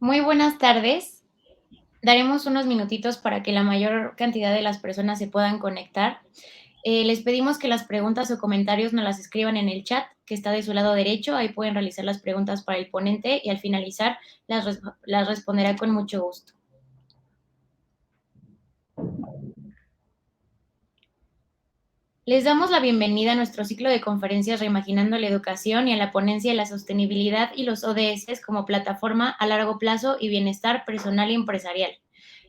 Muy buenas tardes. Daremos unos minutitos para que la mayor cantidad de las personas se puedan conectar. Les pedimos que las preguntas o comentarios nos las escriban en el chat que está de su lado derecho. Ahí pueden realizar las preguntas para el ponente y al finalizar las responderá con mucho gusto. Les damos la bienvenida a nuestro ciclo de conferencias Reimaginando la Educación y a la ponencia de la sostenibilidad y los ODS como plataforma a largo plazo y bienestar personal y empresarial.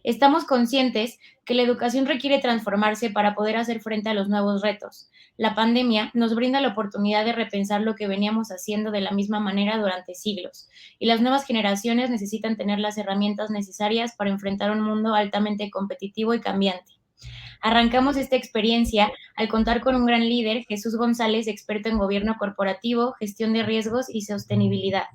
Estamos conscientes que la educación requiere transformarse para poder hacer frente a los nuevos retos. La pandemia nos brinda la oportunidad de repensar lo que veníamos haciendo de la misma manera durante siglos, y las nuevas generaciones necesitan tener las herramientas necesarias para enfrentar un mundo altamente competitivo y cambiante. Arrancamos esta experiencia al contar con un gran líder, Jesús González, experto en gobierno corporativo, gestión de riesgos y sostenibilidad.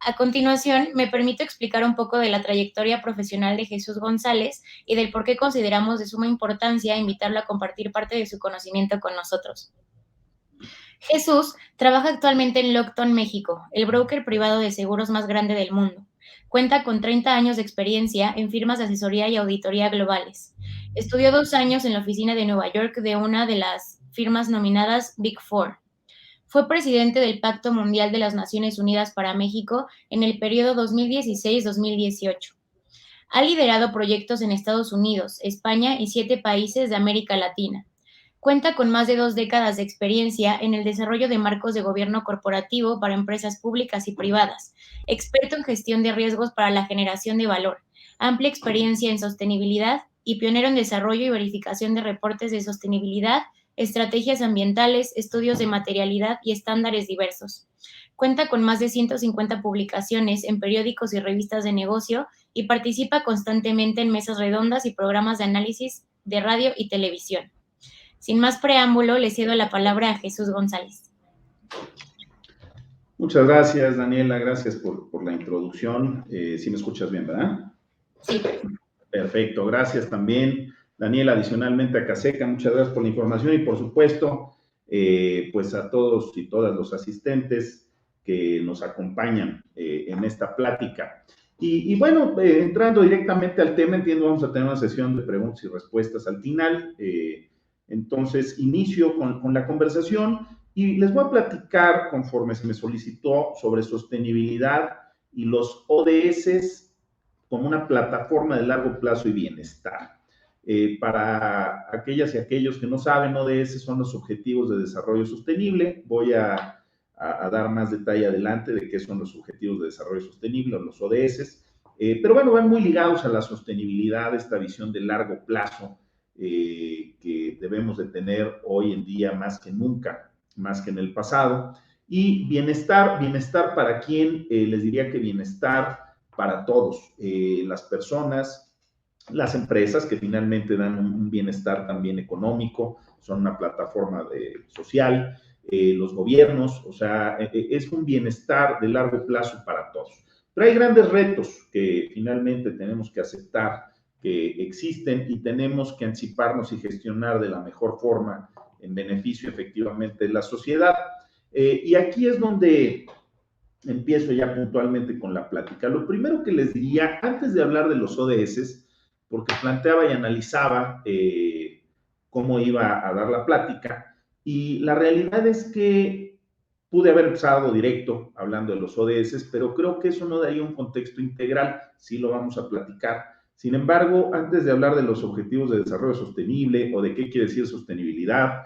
A continuación, me permito explicar un poco de la trayectoria profesional de Jesús González y del por qué consideramos de suma importancia invitarlo a compartir parte de su conocimiento con nosotros. Jesús trabaja actualmente en Lockton, México, el broker privado de seguros más grande del mundo. Cuenta con 30 años de experiencia en firmas de asesoría y auditoría globales. Estudió 2 años en la oficina de Nueva York de una de las firmas nominadas Big Four. Fue presidente del Pacto Mundial de las Naciones Unidas para México en el periodo 2016-2018. Ha liderado proyectos en Estados Unidos, España y 7 países de América Latina. Cuenta con más de 2 décadas de experiencia en el desarrollo de marcos de gobierno corporativo para empresas públicas y privadas, experto en gestión de riesgos para la generación de valor, amplia experiencia en sostenibilidad y pionero en desarrollo y verificación de reportes de sostenibilidad, estrategias ambientales, estudios de materialidad y estándares diversos. Cuenta con más de 150 publicaciones en periódicos y revistas de negocio y participa constantemente en mesas redondas y programas de análisis de radio y televisión. Sin más preámbulo, le cedo la palabra a Jesús González. Muchas gracias, Daniela. Gracias por la introducción. Sí me escuchas bien, ¿verdad? Sí. Perfecto. Gracias también, Daniela, adicionalmente a Caseca. Muchas gracias por la información y, por supuesto, pues a todos y todas los asistentes que nos acompañan en esta plática. Y bueno, entrando directamente al tema, entiendo vamos a tener una sesión de preguntas y respuestas al final. Entonces, inicio con la conversación. Y les voy a platicar, conforme se me solicitó, sobre sostenibilidad y los ODS como una plataforma de largo plazo y bienestar. Para aquellas y aquellos que no saben, ODS son los Objetivos de Desarrollo Sostenible. Voy a dar más detalle adelante de qué son los Objetivos de Desarrollo Sostenible o los ODS. Pero bueno, van muy ligados a la sostenibilidad, esta visión de largo plazo que debemos de tener hoy en día más que nunca, más que en el pasado. Y bienestar para quién, les diría que bienestar para todos, las personas, las empresas que finalmente dan un bienestar también económico, son una plataforma social, los gobiernos, o sea, es un bienestar de largo plazo para todos. Pero hay grandes retos que finalmente tenemos que aceptar que existen y tenemos que anticiparnos y gestionar de la mejor forma en beneficio efectivamente de la sociedad. Y aquí es donde empiezo ya puntualmente con la plática. Lo primero que les diría, antes de hablar de los ODS, porque planteaba y analizaba cómo iba a dar la plática, y la realidad es que pude haber empezado directo hablando de los ODS, pero creo que eso no daría un contexto integral, sí lo vamos a platicar. Sin embargo, antes de hablar de los Objetivos de Desarrollo Sostenible o de qué quiere decir sostenibilidad,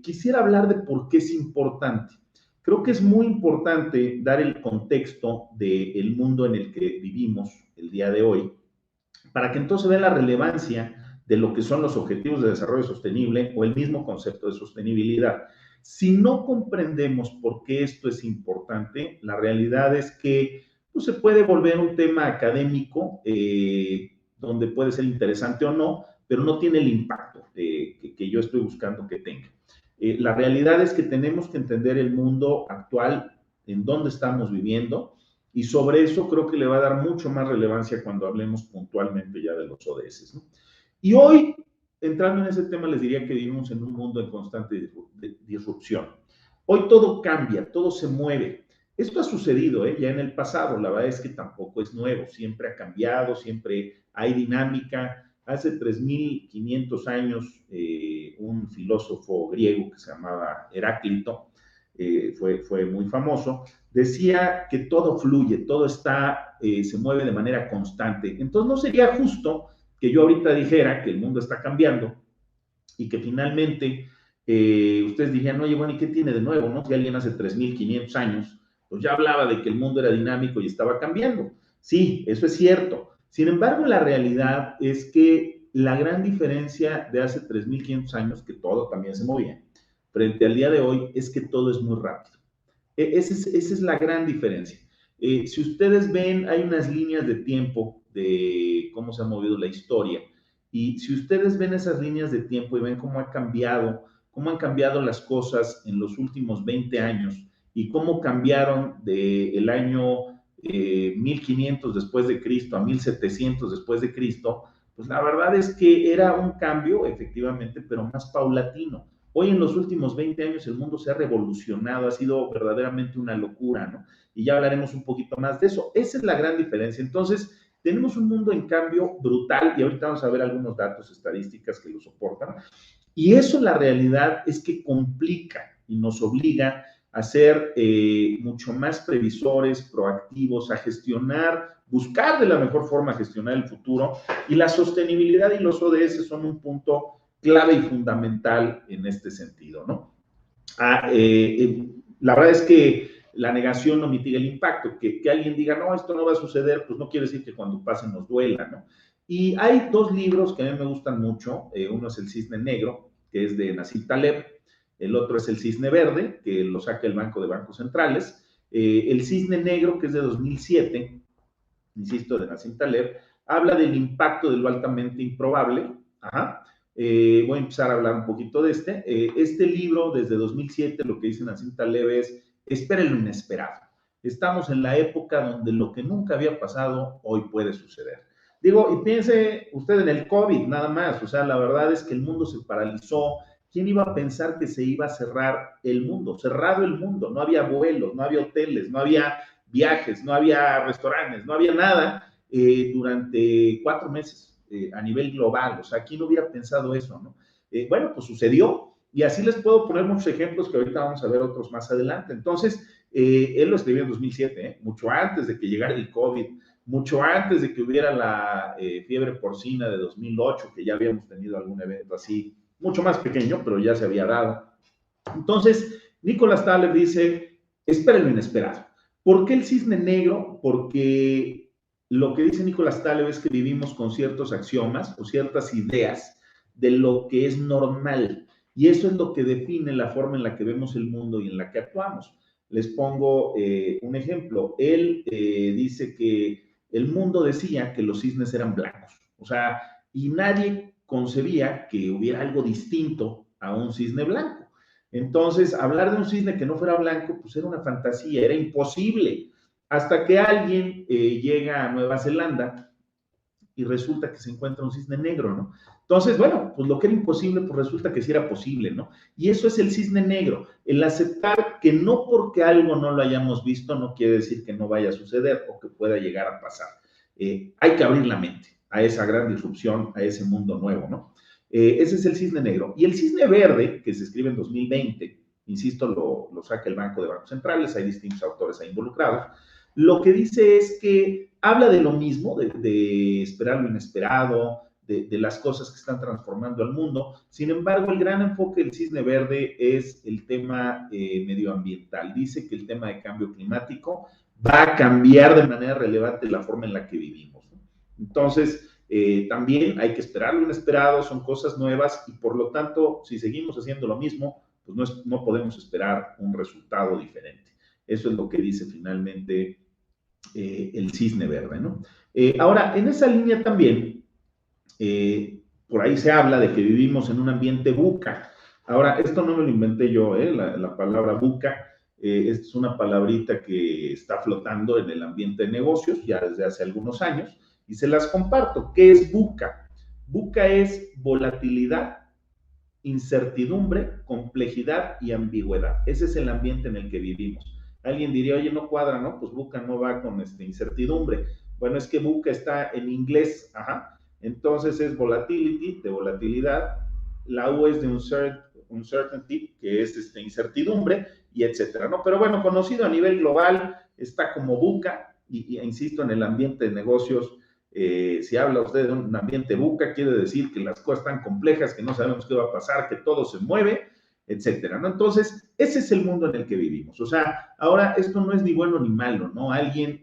quisiera hablar de por qué es importante. Creo que es muy importante dar el contexto del mundo en el que vivimos el día de hoy, para que entonces vean la relevancia de lo que son los Objetivos de Desarrollo Sostenible o el mismo concepto de sostenibilidad. Si no comprendemos por qué esto es importante, la realidad es que pues, se puede volver un tema académico, donde puede ser interesante o no, pero no tiene el impacto que yo estoy buscando que tenga. La realidad es que tenemos que entender el mundo actual, en dónde estamos viviendo, y sobre eso creo que le va a dar mucho más relevancia cuando hablemos puntualmente ya de los ODS, ¿no? Y hoy, entrando en ese tema, les diría que vivimos en un mundo en constante disrupción. Hoy todo cambia, todo se mueve. Esto ha sucedido ya en el pasado, la verdad es que tampoco es nuevo, siempre ha cambiado, siempre hay dinámica. Hace 3.500 años, un filósofo griego que se llamaba Heráclito, fue muy famoso, decía que todo fluye, todo está, se mueve de manera constante. Entonces no sería justo que yo ahorita dijera que el mundo está cambiando y que finalmente ustedes dirían, oye, bueno, ¿y qué tiene de nuevo? ¿No? Si alguien hace 3.500 años, pues ya hablaba de que el mundo era dinámico y estaba cambiando. Sí, eso es cierto. Sin embargo, la realidad es que la gran diferencia de hace 3.500 años, que todo también se movía, frente al día de hoy, es que todo es muy rápido. Esa es la gran diferencia. Si ustedes ven, hay unas líneas de tiempo de cómo se ha movido la historia. Y si ustedes ven esas líneas de tiempo y ven cómo cómo han cambiado las cosas en los últimos 20 años y cómo cambiaron del año 1500 después de Cristo a 1700 después de Cristo, pues la verdad es que era un cambio, efectivamente, pero más paulatino. Hoy en los últimos 20 años el mundo se ha revolucionado, ha sido verdaderamente una locura, ¿no? Y ya hablaremos un poquito más de eso. Esa es la gran diferencia. Entonces, tenemos un mundo en cambio brutal y ahorita vamos a ver algunos datos estadísticas que lo soportan. Y eso la realidad es que complica y nos obliga a ser mucho más previsores, proactivos, a gestionar, buscar de la mejor forma gestionar el futuro. Y la sostenibilidad y los ODS son un punto clave y fundamental en este sentido, ¿no? La verdad es que la negación no mitiga el impacto. Que alguien diga, no, esto no va a suceder, pues no quiere decir que cuando pase nos duela, ¿no? Y hay dos libros que a mí me gustan mucho. Uno es El Cisne Negro, que es de Nassim Taleb. El otro es El Cisne Verde, que lo saca el Banco de Bancos Centrales. El Cisne Negro, que es de 2007, insisto, de Nassim Taleb, habla del impacto de lo altamente improbable. Ajá. Voy a empezar a hablar un poquito de este. Este libro, desde 2007, lo que dice Nassim Taleb es, espere lo inesperado. Estamos en la época donde lo que nunca había pasado, hoy puede suceder. Digo, y piense usted en el COVID, nada más. O sea, la verdad es que el mundo se paralizó. ¿Quién iba a pensar que se iba a cerrar el mundo? Cerrado el mundo. No había vuelos, no había hoteles, no había viajes, no había restaurantes, no había nada durante 4 meses a nivel global. O sea, ¿quién no hubiera pensado eso, no? Bueno, pues sucedió. Y así les puedo poner muchos ejemplos que ahorita vamos a ver otros más adelante. Entonces, él lo escribió en 2007, mucho antes de que llegara el COVID, mucho antes de que hubiera la fiebre porcina de 2008, que ya habíamos tenido algún evento así, mucho más pequeño, pero ya se había dado. Entonces, Nicolás Taleb dice, espera lo inesperado. ¿Por qué el cisne negro? Porque lo que dice Nicolás Taleb es que vivimos con ciertos axiomas o ciertas ideas de lo que es normal. Y eso es lo que define la forma en la que vemos el mundo y en la que actuamos. Les pongo un ejemplo. Él dice que el mundo decía que los cisnes eran blancos. O sea, y nadie concebía que hubiera algo distinto a un cisne blanco. Entonces, hablar de un cisne que no fuera blanco, pues era una fantasía, era imposible. Hasta que alguien llega a Nueva Zelanda y resulta que se encuentra un cisne negro, ¿no? Entonces, bueno, pues lo que era imposible, pues resulta que sí era posible, ¿no? Y eso es el cisne negro, el aceptar que no porque algo no lo hayamos visto, no quiere decir que no vaya a suceder o que pueda llegar a pasar. Hay que abrir la mente a esa gran disrupción, a ese mundo nuevo, ¿no? Ese es el cisne negro. Y el cisne verde, que se escribe en 2020, insisto, lo saca el Banco de Bancos Centrales, hay distintos autores ahí involucrados, lo que dice es que habla de lo mismo, de esperar lo inesperado, de las cosas que están transformando al mundo. Sin embargo, el gran enfoque del cisne verde es el tema medioambiental. Dice que el tema de cambio climático va a cambiar de manera relevante la forma en la que vivimos, ¿no? Entonces, también hay que esperar lo inesperado, son cosas nuevas y por lo tanto, si seguimos haciendo lo mismo, pues no podemos esperar un resultado diferente. Eso es lo que dice finalmente el cisne verde, ¿no? Ahora, en esa línea también, por ahí se habla de que vivimos en un ambiente VUCA. Ahora, esto no me lo inventé yo, la palabra VUCA es una palabrita que está flotando en el ambiente de negocios ya desde hace algunos años y se las comparto. ¿Qué es VUCA? VUCA es volatilidad, incertidumbre, complejidad y ambigüedad. Ese es el ambiente en el que vivimos. Alguien diría, oye, no cuadra, ¿no? Pues VUCA no va con incertidumbre. Bueno, es que VUCA está en inglés, ajá. Entonces es volatility, de volatilidad. La U es de uncertainty, que es incertidumbre, y etcétera, ¿no? Pero bueno, conocido a nivel global, está como VUCA, y insisto, en el ambiente de negocios, si habla usted de un ambiente VUCA, quiere decir que las cosas están complejas, que no sabemos qué va a pasar, que todo se mueve, etcétera, ¿no? Entonces, ese es el mundo en el que vivimos. O sea, ahora esto no es ni bueno ni malo, ¿no? Alguien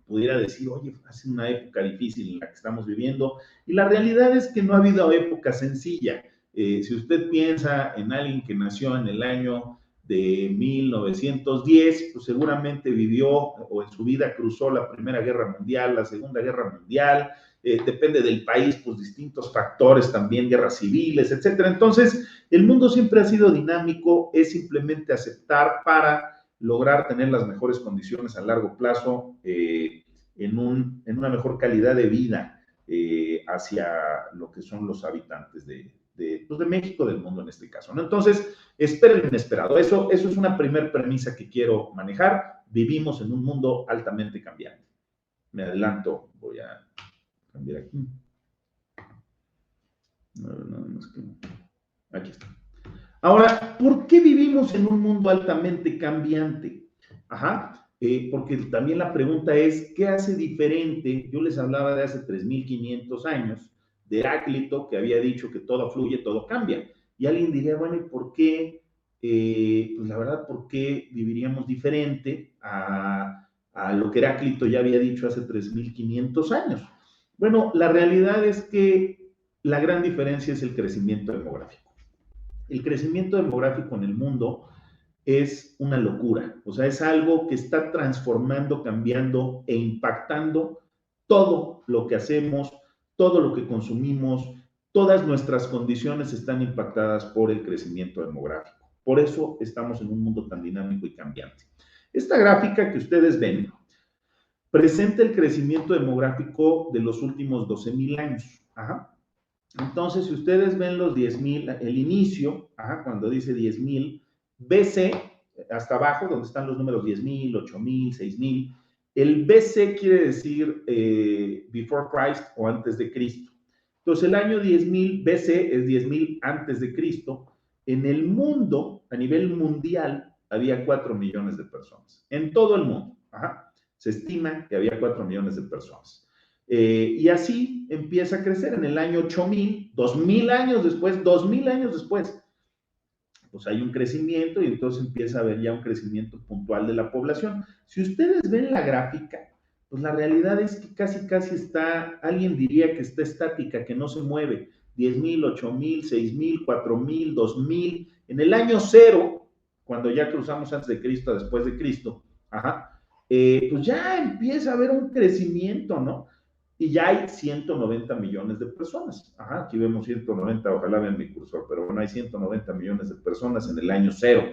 pudiera decir, oye, hace una época difícil en la que estamos viviendo, y la realidad es que no ha habido época sencilla. Si usted piensa en alguien que nació en el año de 1910, pues seguramente vivió o en su vida cruzó la Primera Guerra Mundial, la Segunda Guerra Mundial, depende del país, pues distintos factores también, guerras civiles, etcétera. Entonces, el mundo siempre ha sido dinámico, es simplemente aceptar para lograr tener las mejores condiciones a largo plazo, en una mejor calidad de vida hacia lo que son los habitantes pues de México, del mundo en este caso, ¿no? Entonces, espera lo inesperado. Eso es una primera premisa que quiero manejar. Vivimos en un mundo altamente cambiante. Me adelanto, voy a cambiar aquí. Aquí está. Ahora, ¿por qué vivimos en un mundo altamente cambiante? Ajá, porque también la pregunta es, ¿qué hace diferente? Yo les hablaba de hace 3.500 años, de Heráclito, que había dicho que todo fluye, todo cambia. Y alguien diría, bueno, ¿y por qué? Pues la verdad, ¿por qué viviríamos diferente a lo que Heráclito ya había dicho hace 3.500 años? Bueno, la realidad es que la gran diferencia es el crecimiento demográfico. El crecimiento demográfico en el mundo es una locura, o sea, es algo que está transformando, cambiando e impactando todo lo que hacemos, todo lo que consumimos, todas nuestras condiciones están impactadas por el crecimiento demográfico. Por eso estamos en un mundo tan dinámico y cambiante. Esta gráfica que ustedes ven presenta el crecimiento demográfico de los últimos 12,000 años. Ajá. Entonces, si ustedes ven los 10,000, el inicio, cuando dice 10,000, BC, hasta abajo, donde están los números 10,000, 8,000, 6,000, el BC quiere decir before Christ o antes de Cristo. Entonces, el año 10,000, BC es 10,000 antes de Cristo. En el mundo, a nivel mundial, había 4 millones de personas. En todo el mundo. Se estima que había 4 millones de personas. Y así empieza a crecer en el año 8,000, 2,000 años después, 2,000 años después, pues hay un crecimiento y entonces empieza a haber ya un crecimiento puntual de la población. Si ustedes ven la gráfica, pues la realidad es que casi está, alguien diría que está estática, que no se mueve, 10,000, 8,000, 6,000, 4,000, 2,000, en el año cero, cuando ya cruzamos antes de Cristo, después de Cristo, pues ya empieza a haber un crecimiento, ¿no? Y ya hay 190 millones de personas. Aquí vemos 190, ojalá vean mi cursor, pero bueno, hay 190 millones de personas en el año cero.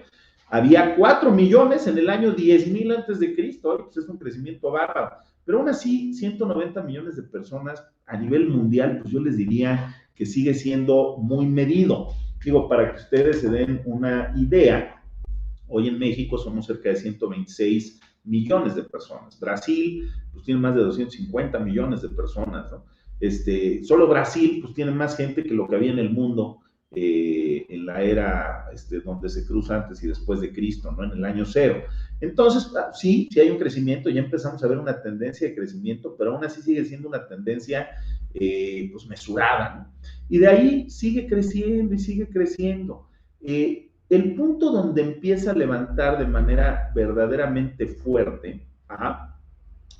Había 4 millones en el año 10,000 antes de Cristo, pues es un crecimiento bárbaro. Pero aún así, 190 millones de personas a nivel mundial, pues yo les diría que sigue siendo muy medido. Digo, para que ustedes se den una idea, hoy en México somos cerca de 126 millones de personas. Brasil, pues tiene más de 250 millones de personas, ¿no? Solo Brasil, pues tiene más gente que lo que había en el mundo en la era donde se cruza antes y después de Cristo, ¿no? En el año cero. Entonces, sí hay un crecimiento, ya empezamos a ver una tendencia de crecimiento, pero aún así sigue siendo una tendencia pues mesurada, ¿no? Y de ahí sigue creciendo y sigue creciendo. El punto donde empieza a levantar de manera verdaderamente fuerte,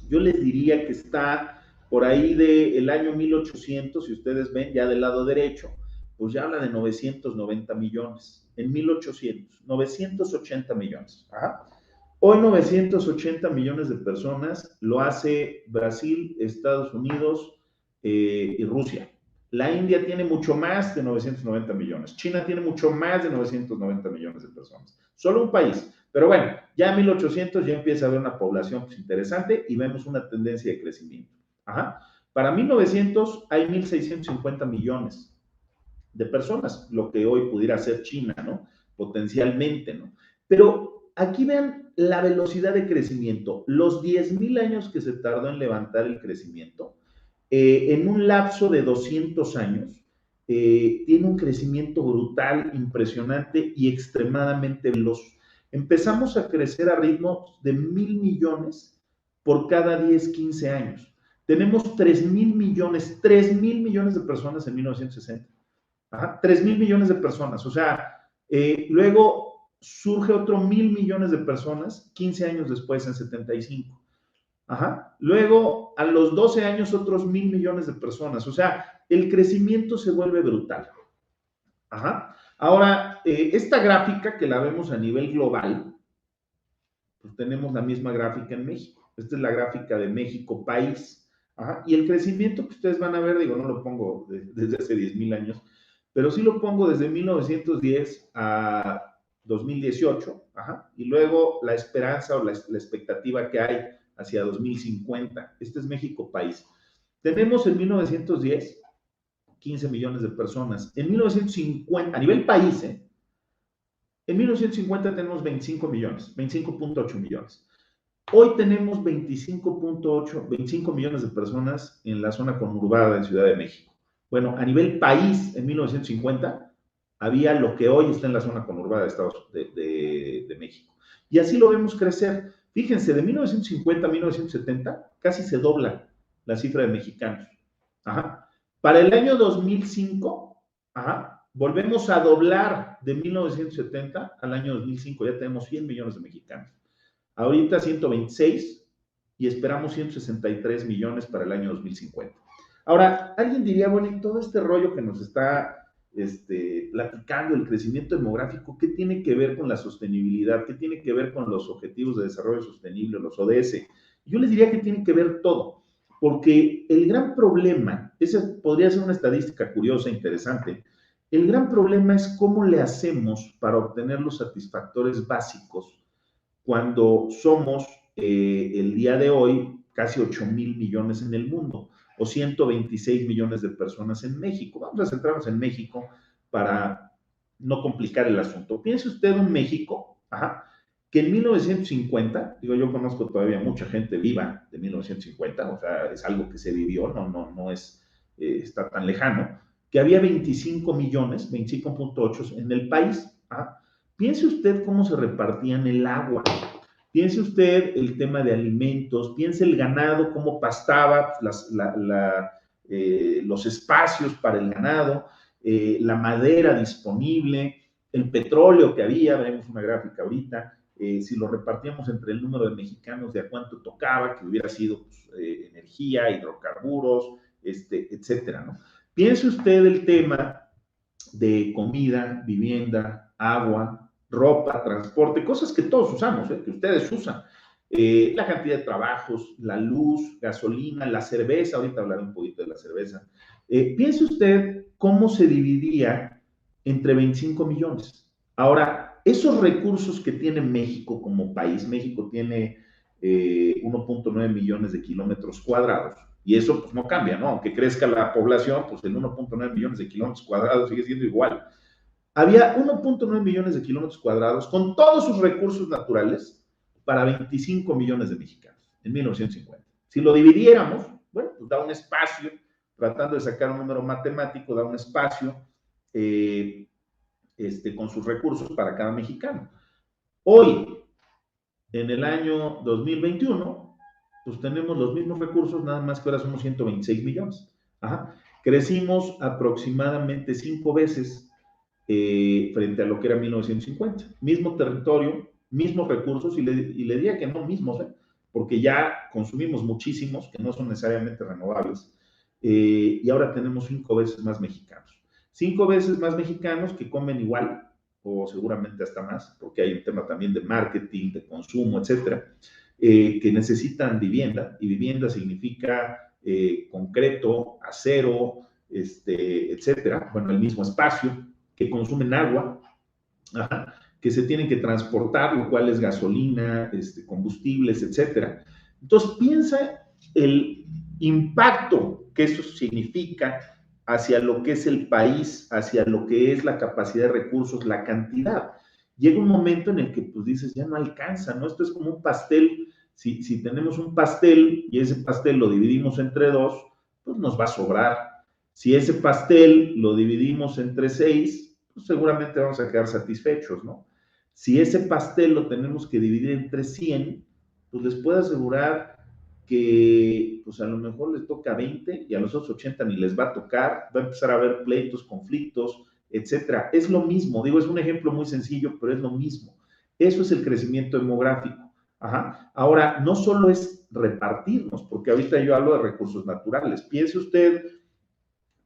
yo les diría que está por ahí del año 1800, si ustedes ven ya del lado derecho, pues ya habla de 990 millones. En 1800, 980 millones. Hoy 980 millones de personas lo hace Brasil, Estados Unidos y Rusia. La India tiene mucho más de 990 millones. China tiene mucho más de 990 millones de personas. Solo un país. Pero bueno, ya en 1800 ya empieza a haber una población pues, interesante y vemos una tendencia de crecimiento. Para 1900 hay 1,650 millones de personas, lo que hoy pudiera ser China, ¿no? Potencialmente, ¿no? Pero aquí vean la velocidad de crecimiento. Los 10,000 años que se tardó en levantar el crecimiento, en un lapso de 200 años, tiene un crecimiento brutal, impresionante y extremadamente veloz. Empezamos a crecer a ritmos de 1,000 millones por cada 10, 15 años. Tenemos 3,000 millones de personas en 1960. Ajá, 3,000 millones de personas. O sea, luego surge otro 1,000 millones de personas 15 años después, en 75. Ajá. Luego, a los 12 años, otros 1,000 millones de personas. O sea, el crecimiento se vuelve brutal. Ajá. Ahora, esta gráfica que la vemos a nivel global, pues tenemos la misma gráfica en México. Esta es la gráfica de México, país. Ajá. Y el crecimiento que ustedes van a ver, digo, no lo pongo desde hace 10,000 años, pero sí lo pongo desde 1910 a 2018. Ajá. Y luego la esperanza o la expectativa que hay hacia 2050. Este es México, país. Tenemos en 1910 15 millones de personas. En 1950, a nivel país, en 1950 tenemos 25 millones, 25.8 millones. Hoy tenemos 25 millones de personas en la zona conurbada de Ciudad de México. Bueno, a nivel país, en 1950, había lo que hoy está en la zona conurbada de México. Y así lo vemos crecer. Fíjense, de 1950 a 1970, casi se dobla la cifra de mexicanos. Ajá. Para el año 2005, ajá, volvemos a doblar de 1970 al año 2005, ya tenemos 100 millones de mexicanos. Ahorita 126 y esperamos 163 millones para el año 2050. Ahora, alguien diría, bueno, y todo este rollo que nos está platicando, el crecimiento demográfico, ¿qué tiene que ver con la sostenibilidad? ¿Qué tiene que ver con los Objetivos de Desarrollo Sostenible, los ODS? Yo les diría que tiene que ver todo, porque el gran problema, esa podría ser una estadística curiosa, interesante, el gran problema es cómo le hacemos para obtener los satisfactores básicos cuando somos el día de hoy casi 8,000 millones en el mundo o 126 millones de personas en México. Vamos a centrarnos en México para no complicar el asunto. Piense usted en México, ajá, que en 1950, digo, yo conozco todavía mucha gente viva de 1950, o sea, es algo que se vivió, no es, está tan lejano, que había 25 millones, 25.8 en el país. ¿Ah? Piense usted cómo se repartían el agua, piense usted el tema de alimentos, piense el ganado, cómo pastaba, los espacios para el ganado, la madera disponible, el petróleo que había, veremos una gráfica ahorita, si lo repartíamos entre el número de mexicanos, de a cuánto tocaba, que hubiera sido pues, energía, hidrocarburos, etcétera, ¿no? Piense usted el tema de comida, vivienda, agua, ropa, transporte, cosas que todos usamos, que ustedes usan. La cantidad de trabajos, la luz, gasolina, la cerveza, ahorita hablaré un poquito de la cerveza. Piense usted cómo se dividía entre 25 millones. Ahora, esos recursos que tiene México como país, México tiene 1.9 millones de kilómetros cuadrados, y eso pues no cambia, ¿no? Aunque crezca la población, pues el 1.9 millones de kilómetros cuadrados sigue siendo igual. Había 1.9 millones de kilómetros cuadrados con todos sus recursos naturales para 25 millones de mexicanos en 1950. Si lo dividiéramos, bueno, pues da un espacio, tratando de sacar un número matemático, da un espacio con sus recursos para cada mexicano. Hoy, en el año 2021, pues tenemos los mismos recursos, nada más que ahora somos 126 millones. Ajá. Crecimos aproximadamente 5 veces frente a lo que era 1950. Mismo territorio, mismos recursos, y le diría que no mismos, porque ya consumimos muchísimos que no son necesariamente renovables, y ahora tenemos 5 veces más mexicanos. 5 veces más mexicanos que comen igual, o seguramente hasta más, porque hay un tema también de marketing, de consumo, etcétera, que necesitan vivienda, y vivienda significa concreto, acero, etcétera, bueno, el mismo espacio, que consumen agua, ajá, que se tienen que transportar, lo cual es gasolina, combustibles, etcétera. Entonces, piensa el impacto que eso significa hacia lo que es el país, hacia lo que es la capacidad de recursos, la cantidad. llega un momento en el que pues dices, ya no alcanza, ¿no? Esto es como un pastel. Si tenemos un pastel y ese pastel lo dividimos entre dos, pues nos va a sobrar. Si ese pastel lo dividimos entre seis, pues seguramente vamos a quedar satisfechos, ¿no? Si ese pastel lo tenemos que dividir entre 100, pues les puedo asegurar que pues a lo mejor les toca 20 y a los otros 80 ni les va a tocar, va a empezar a haber pleitos, conflictos, etcétera. Es lo mismo, digo, es un ejemplo muy sencillo, pero es lo mismo. Eso es el crecimiento demográfico. Ajá. Ahora, no solo es repartirnos, porque ahorita yo hablo de recursos naturales. Piense usted,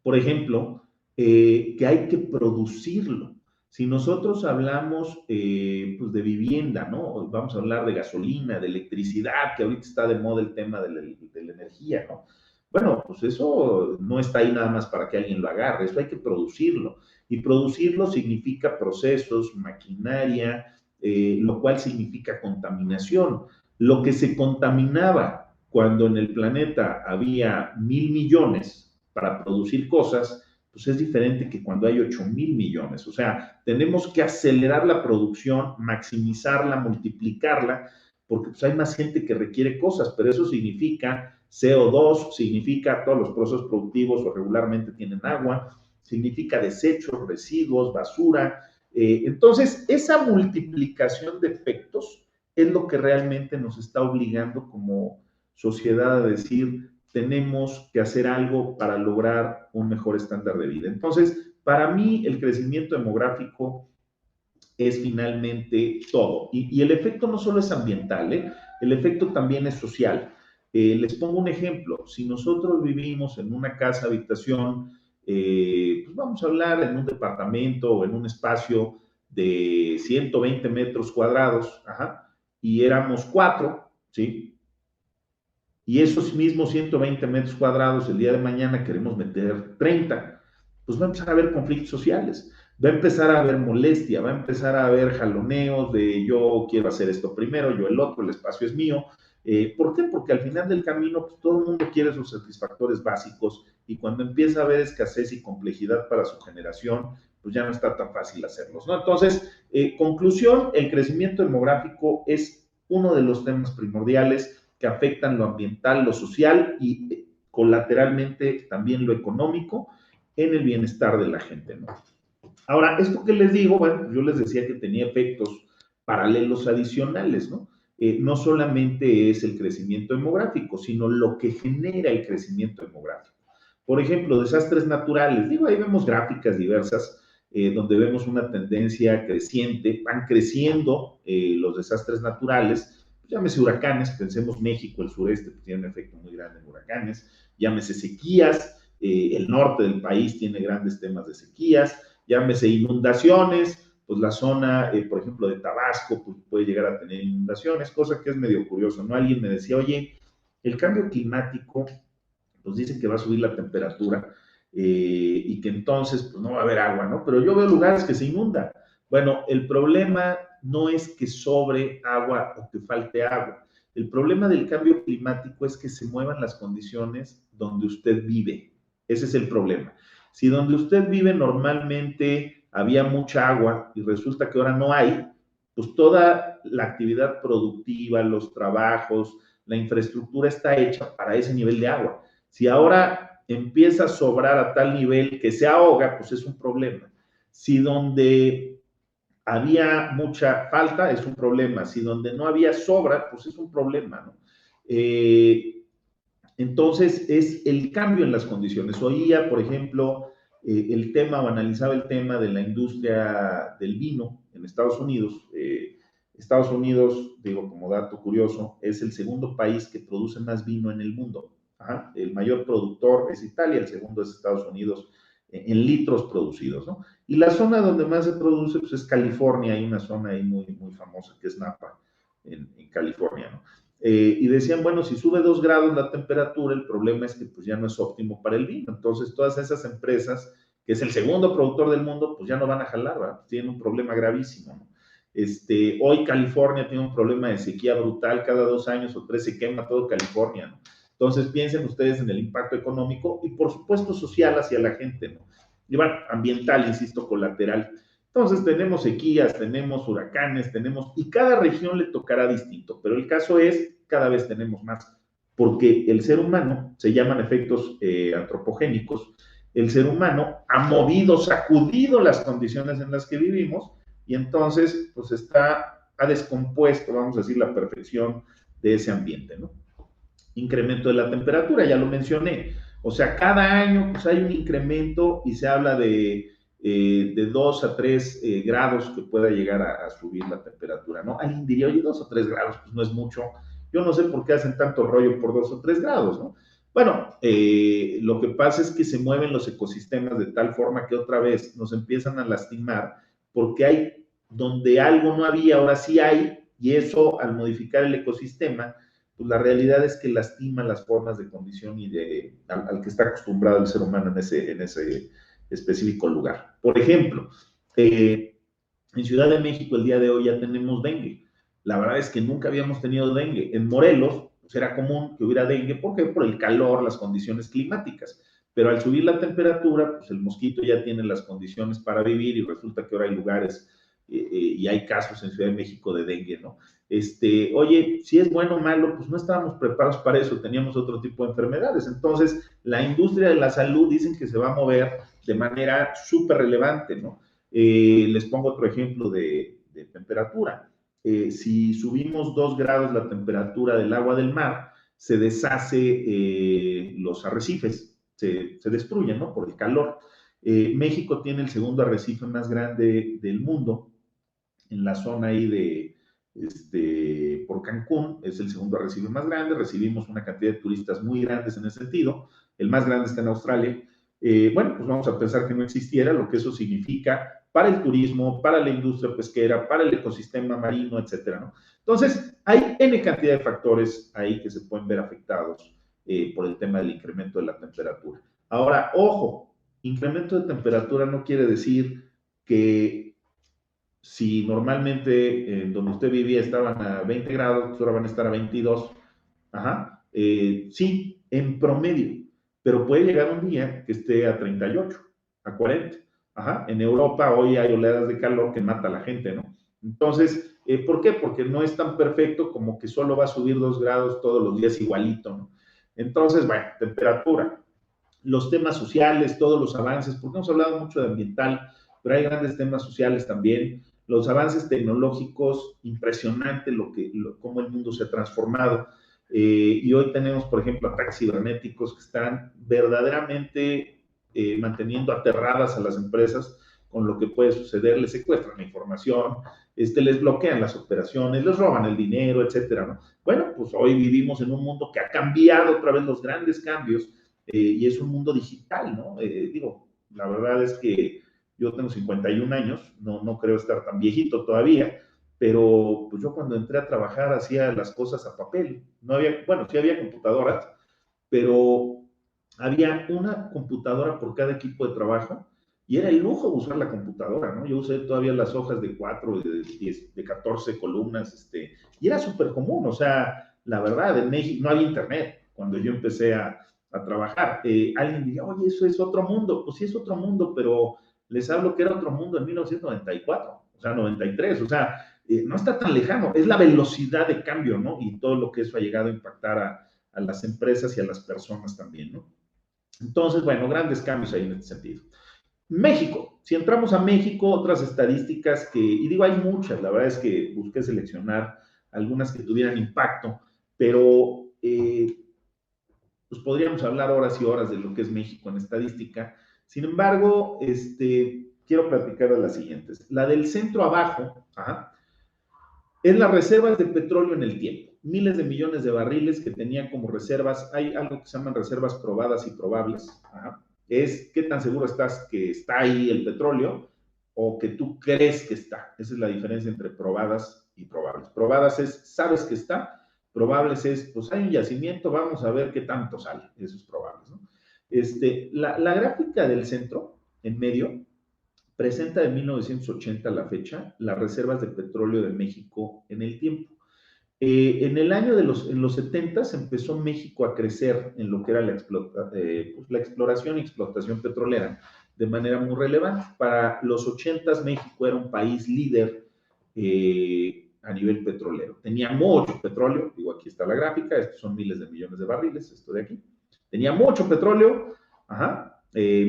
por ejemplo, que hay que producirlo. Si nosotros hablamos pues de vivienda, ¿no? Vamos a hablar de gasolina, de electricidad, que ahorita está de moda el tema de la energía, ¿no? Bueno, pues eso no está ahí nada más para que alguien lo agarre, eso hay que producirlo. Y producirlo significa procesos, maquinaria, lo cual significa contaminación. Lo que se contaminaba cuando en el planeta había 1.000 millones para producir cosas, pues es diferente que cuando hay 8.000 millones. O sea, tenemos que acelerar la producción, maximizarla, multiplicarla, porque pues hay más gente que requiere cosas, pero eso significa CO2, significa todos los procesos productivos o regularmente tienen agua, significa desechos, residuos, basura. Entonces, esa multiplicación de efectos es lo que realmente nos está obligando como sociedad a decir, tenemos que hacer algo para lograr un mejor estándar de vida. Entonces, para mí, el crecimiento demográfico es finalmente todo. Y el efecto no solo es ambiental, el efecto también es social. Les pongo un ejemplo. Si nosotros vivimos en una casa habitación, pues vamos a hablar en un departamento o en un espacio de 120 metros cuadrados, ajá, y éramos cuatro, ¿sí? Y esos mismos 120 metros cuadrados, el día de mañana queremos meter 30, pues va a empezar a haber conflictos sociales, va a empezar a haber molestia, va a empezar a haber jaloneos de yo quiero hacer esto primero, yo el otro, el espacio es mío. ¿Por qué? Porque al final del camino pues, todo el mundo quiere sus satisfactores básicos y cuando empieza a haber escasez y complejidad para su generación, pues ya no está tan fácil hacerlos, ¿no? Entonces, conclusión, el crecimiento demográfico es uno de los temas primordiales que afectan lo ambiental, lo social y colateralmente también lo económico en el bienestar de la gente, ¿no? Ahora, esto que les digo, bueno, yo les decía que tenía efectos paralelos adicionales, ¿no? No solamente es el crecimiento demográfico, sino lo que genera el crecimiento demográfico. Por ejemplo, desastres naturales. Digo, ahí vemos gráficas diversas donde vemos una tendencia creciente, van creciendo los desastres naturales, llámese huracanes, pensemos México, el sureste, pues tiene un efecto muy grande en huracanes, llámese sequías, el norte del país tiene grandes temas de sequías, llámese inundaciones, pues la zona, por ejemplo, de Tabasco, pues puede llegar a tener inundaciones, cosa que es medio curioso, ¿no? Alguien me decía, oye, el cambio climático, pues dicen que va a subir la temperatura y que entonces, pues no va a haber agua, ¿no? Pero yo veo lugares que se inundan. Bueno, el problema no es que sobre agua o que falte agua. El problema del cambio climático es que se muevan las condiciones donde usted vive. Ese es el problema. Si donde usted vive normalmente había mucha agua y resulta que ahora no hay, pues toda la actividad productiva, los trabajos, la infraestructura está hecha para ese nivel de agua. Si ahora empieza a sobrar a tal nivel que se ahoga, pues es un problema. Si donde había mucha falta, es un problema. Si donde no había sobra, pues es un problema, ¿no? Entonces, es el cambio en las condiciones. Oía, por ejemplo, el tema o analizaba el tema de la industria del vino en Estados Unidos. Estados Unidos, digo como dato curioso, es el segundo país que produce más vino en el mundo. Ajá. El mayor productor es Italia, el segundo es Estados Unidos en litros producidos, ¿no? Y la zona donde más se produce pues, es California, hay una zona ahí muy, muy famosa que es Napa, en California, ¿no? Y decían, bueno, si sube 2 grados la temperatura, el problema es que pues ya no es óptimo para el vino. Entonces, todas esas empresas, que es el segundo productor del mundo, pues ya no van a jalar, ¿verdad? Tienen un problema gravísimo, ¿no? Hoy California tiene un problema de sequía brutal, cada 2 años o 3 se quema todo California, ¿no? Entonces, piensen ustedes en el impacto económico y, por supuesto, social hacia la gente, ¿no? Y bueno, ambiental, insisto, colateral. Entonces tenemos sequías, tenemos huracanes, y cada región le tocará distinto, pero el caso es, cada vez tenemos más, porque el ser humano, se llaman efectos antropogénicos, el ser humano ha movido, sacudido las condiciones en las que vivimos, y entonces pues ha descompuesto, vamos a decir, la perfección de ese ambiente, ¿no? Incremento de la temperatura, ya lo mencioné. O sea, cada año pues, hay un incremento y se habla de 2 a 3 grados que pueda llegar a subir la temperatura, ¿no? Alguien diría, oye, 2 o 3 grados, pues no es mucho. Yo no sé por qué hacen tanto rollo por 2 o 3 grados, ¿no? Bueno, lo que pasa es que se mueven los ecosistemas de tal forma que otra vez nos empiezan a lastimar porque hay donde algo no había, ahora sí hay, y eso al modificar el ecosistema, pues la realidad es que lastima las formas de condición y al que está acostumbrado el ser humano en ese específico lugar. Por ejemplo, en Ciudad de México el día de hoy ya tenemos dengue. La verdad es que nunca habíamos tenido dengue. En Morelos pues era común que hubiera dengue. ¿Por qué? Por el calor, las condiciones climáticas. Pero al subir la temperatura, pues el mosquito ya tiene las condiciones para vivir y resulta que ahora hay lugares y hay casos en Ciudad de México de dengue, ¿no? Oye, si es bueno o malo, pues no estábamos preparados para eso, teníamos otro tipo de enfermedades. Entonces, la industria de la salud dicen que se va a mover de manera súper relevante, ¿no? Les pongo otro ejemplo de temperatura. Si subimos 2 grados la temperatura del agua del mar, se deshace los arrecifes, se destruyen, ¿no? Por el calor. México tiene el segundo arrecife más grande del mundo, en la zona ahí por Cancún, es el segundo arrecife más grande, recibimos una cantidad de turistas muy grandes en ese sentido, el más grande está en Australia. Bueno, pues vamos a pensar que no existiera, lo que eso significa para el turismo, para la industria pesquera, para el ecosistema marino, etcétera, ¿no? Entonces, hay N cantidad de factores ahí que se pueden ver afectados por el tema del incremento de la temperatura. Ahora, ojo, incremento de temperatura no quiere decir que si normalmente donde usted vivía estaban a 20 grados, pues ahora van a estar a 22. Ajá. Sí, en promedio, pero puede llegar un día que esté a 38, a 40. Ajá. En Europa hoy hay oleadas de calor que mata a la gente, ¿no? Entonces, ¿por qué? Porque no es tan perfecto como que solo va a subir 2 grados todos los días igualito, ¿no? Entonces, bueno, temperatura, los temas sociales, todos los avances, porque hemos hablado mucho de ambiental, pero hay grandes temas sociales también, los avances tecnológicos, impresionante cómo el mundo se ha transformado. Y hoy tenemos, por ejemplo, ataques cibernéticos que están verdaderamente manteniendo aterradas a las empresas con lo que puede suceder, les secuestran la información, les bloquean las operaciones, les roban el dinero, etcétera, ¿no? Bueno, pues hoy vivimos en un mundo que ha cambiado otra vez los grandes cambios y es un mundo digital, ¿no? Digo, la verdad es que yo tengo 51 años, no creo estar tan viejito todavía, pero pues yo cuando entré a trabajar hacía las cosas a papel. No había, bueno, sí había computadoras, pero había una computadora por cada equipo de trabajo y era el lujo usar la computadora, ¿no? Yo usé todavía las hojas de 4, de 10, de 14 columnas, y era súper común, o sea, la verdad, en México no había internet cuando yo empecé a trabajar. Alguien diría, oye, eso es otro mundo. Pues sí es otro mundo, pero les hablo que era otro mundo en 1994, o sea, 93, o sea, no está tan lejano, es la velocidad de cambio, ¿no? Y todo lo que eso ha llegado a impactar a las empresas y a las personas también, ¿no? Entonces, bueno, grandes cambios ahí en este sentido. México, si entramos a México, otras estadísticas y digo, hay muchas, la verdad es que busqué seleccionar algunas que tuvieran impacto, pero pues podríamos hablar horas y horas de lo que es México en estadística. Sin embargo, quiero platicar de las siguientes. La del centro abajo, ajá, es las reservas de petróleo en el tiempo. Miles de millones de barriles que tenían como reservas, hay algo que se llaman reservas probadas y probables. Ajá. Es qué tan seguro estás que está ahí el petróleo o que tú crees que está. Esa es la diferencia entre probadas y probables. Probadas es, sabes que está. Probables es, pues hay un yacimiento, vamos a ver qué tanto sale. Eso es probables, ¿no? La gráfica del centro, en medio, presenta de 1980 a la fecha las reservas de petróleo de México en el tiempo. En el año en los 70 empezó México a crecer en lo que era la exploración y explotación petrolera de manera muy relevante. Para los 80 México era un país líder a nivel petrolero. Tenía mucho petróleo, digo, aquí está la gráfica, estos son miles de millones de barriles, esto de aquí. Tenía mucho petróleo,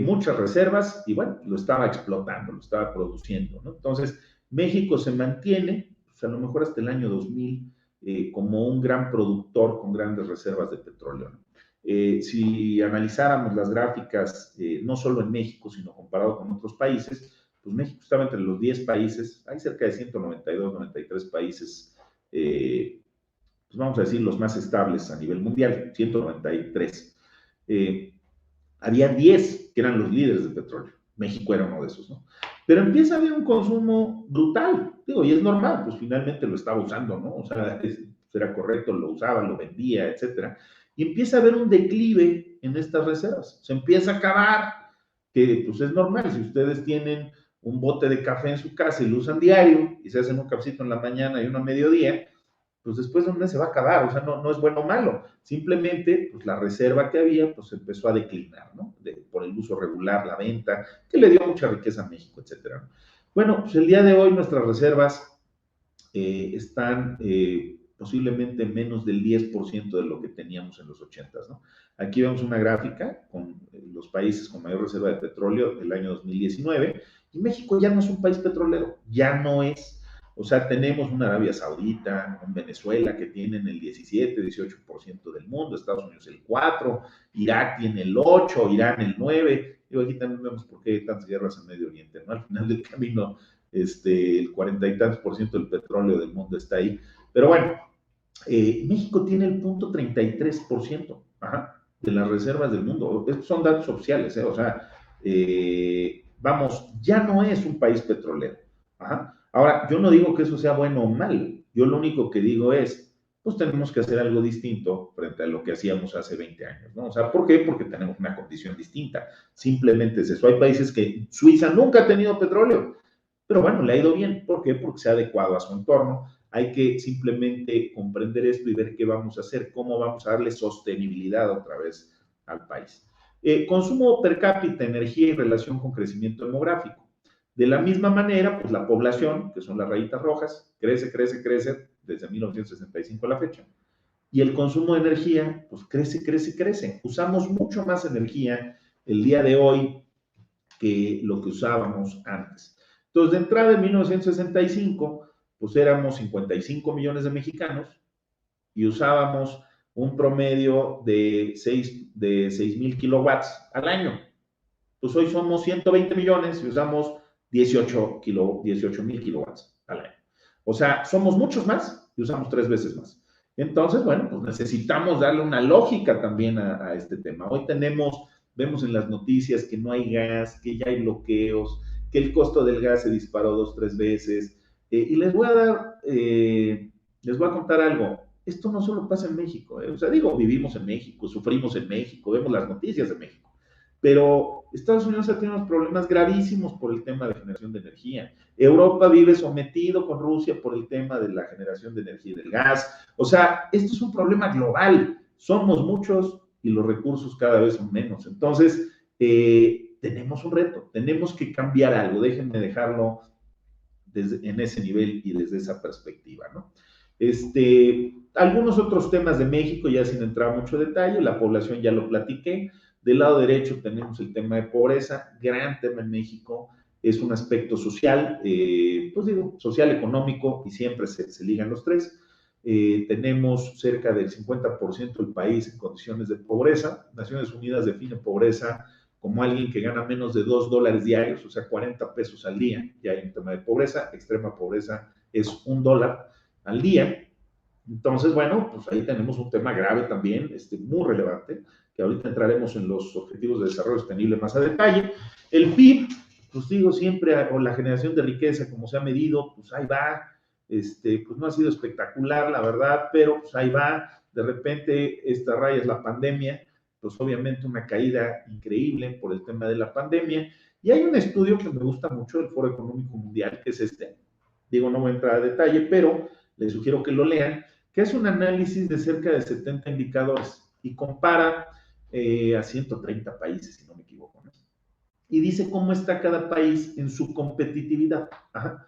muchas reservas, y bueno, lo estaba explotando, lo estaba produciendo, ¿no? Entonces, México se mantiene, pues a lo mejor hasta el año 2000, como un gran productor con grandes reservas de petróleo, ¿no? Si analizáramos las gráficas, no solo en México, sino comparado con otros países, pues México estaba entre los 10 países, hay cerca de 192, 93 países, pues vamos a decir los más estables a nivel mundial, 193. Había 10 que eran los líderes de petróleo, México era uno de esos, ¿no? Pero empieza a haber un consumo brutal, digo, y es normal, pues finalmente lo estaba usando, ¿no? O sea, era correcto, lo usaba, lo vendía, etcétera. Y empieza a haber un declive en estas reservas, se empieza a acabar, que pues es normal, si ustedes tienen un bote de café en su casa y lo usan diario, y se hacen un cafecito en la mañana y uno a mediodía, pues después de un mes se va a acabar, o sea, no es bueno o malo, simplemente pues la reserva que había pues empezó a declinar, ¿no? Por el uso regular, la venta, que le dio mucha riqueza a México, etcétera. Bueno, pues el día de hoy nuestras reservas están posiblemente menos del 10% de lo que teníamos en los 80, ¿no? Aquí vemos una gráfica con los países con mayor reserva de petróleo del año 2019, y México ya no es un país petrolero, ya no es. O sea, tenemos una Arabia Saudita, un Venezuela que tienen el 17, 18% del mundo, Estados Unidos el 4%, Irak tiene el 8%, Irán el 9%. Y aquí también vemos por qué hay tantas guerras en Medio Oriente, ¿no? Al final del camino, el 40 y tantos por ciento del petróleo del mundo está ahí. Pero bueno, México tiene el 0.33% de las reservas del mundo. Estos son datos oficiales, o sea, vamos, ya no es un país petrolero. Ahora, yo no digo que eso sea bueno o mal, yo lo único que digo es, pues tenemos que hacer algo distinto frente a lo que hacíamos hace 20 años, ¿no? O sea, ¿por qué? Porque tenemos una condición distinta, simplemente es eso. Hay países que Suiza nunca ha tenido petróleo, pero bueno, le ha ido bien. ¿Por qué? Porque se ha adecuado a su entorno. Hay que simplemente comprender esto y ver qué vamos a hacer, cómo vamos a darle sostenibilidad otra vez al país. Consumo per cápita, energía y relación con crecimiento demográfico. De la misma manera, pues la población, que son las rayitas rojas, crece desde 1965 a la fecha. Y el consumo de energía, pues crece. Usamos mucho más energía el día de hoy que lo que usábamos antes. Entonces, de entrada en 1965, pues éramos 55 millones de mexicanos y usábamos un promedio de 6,000 kilowatts al año. Pues hoy somos 120 millones y usamos 18,000 kilowatts al año. O sea, somos muchos más y usamos 3 veces más. Entonces, bueno, pues necesitamos darle una lógica también a este tema. Hoy vemos en las noticias que no hay gas, que ya hay bloqueos, que el costo del gas se disparó 2, 3 veces. Y les voy a contar algo. Esto no solo pasa en México. O sea, digo, vivimos en México, sufrimos en México, vemos las noticias de México. Pero Estados Unidos ha tenido unos problemas gravísimos por el tema de generación de energía. Europa vive sometido con Rusia por el tema de la generación de energía y del gas. O sea, esto es un problema global. Somos muchos y los recursos cada vez son menos. Entonces, tenemos un reto, tenemos que cambiar algo. Déjenme dejarlo en ese nivel y desde esa perspectiva, ¿no? Algunos otros temas de México, ya sin entrar a mucho detalle, la población ya lo platiqué. Del lado derecho tenemos el tema de pobreza, gran tema en México, es un aspecto social, pues digo, social, económico, y siempre se ligan los tres. Tenemos cerca del 50% del país en condiciones de pobreza. Naciones Unidas define pobreza como alguien que gana menos de $2 diarios, o sea, 40 pesos al día. Ya hay un tema de pobreza, extrema pobreza es $1 al día. Entonces, bueno, pues ahí tenemos un tema grave también, muy relevante, que ahorita entraremos en los objetivos de desarrollo sostenible más a detalle. El PIB, pues digo siempre, o la generación de riqueza, como se ha medido, pues ahí va, pues no ha sido espectacular, la verdad, pero pues ahí va. De repente, esta raya es la pandemia, pues obviamente una caída increíble por el tema de la pandemia. Y hay un estudio que me gusta mucho del Foro Económico Mundial, que es digo, no voy a entrar a detalle, pero les sugiero que lo lean, que es un análisis de cerca de 70 indicadores y compara a 130 países, si no me equivoco, ¿no? y dice cómo está cada país en su competitividad. Ajá.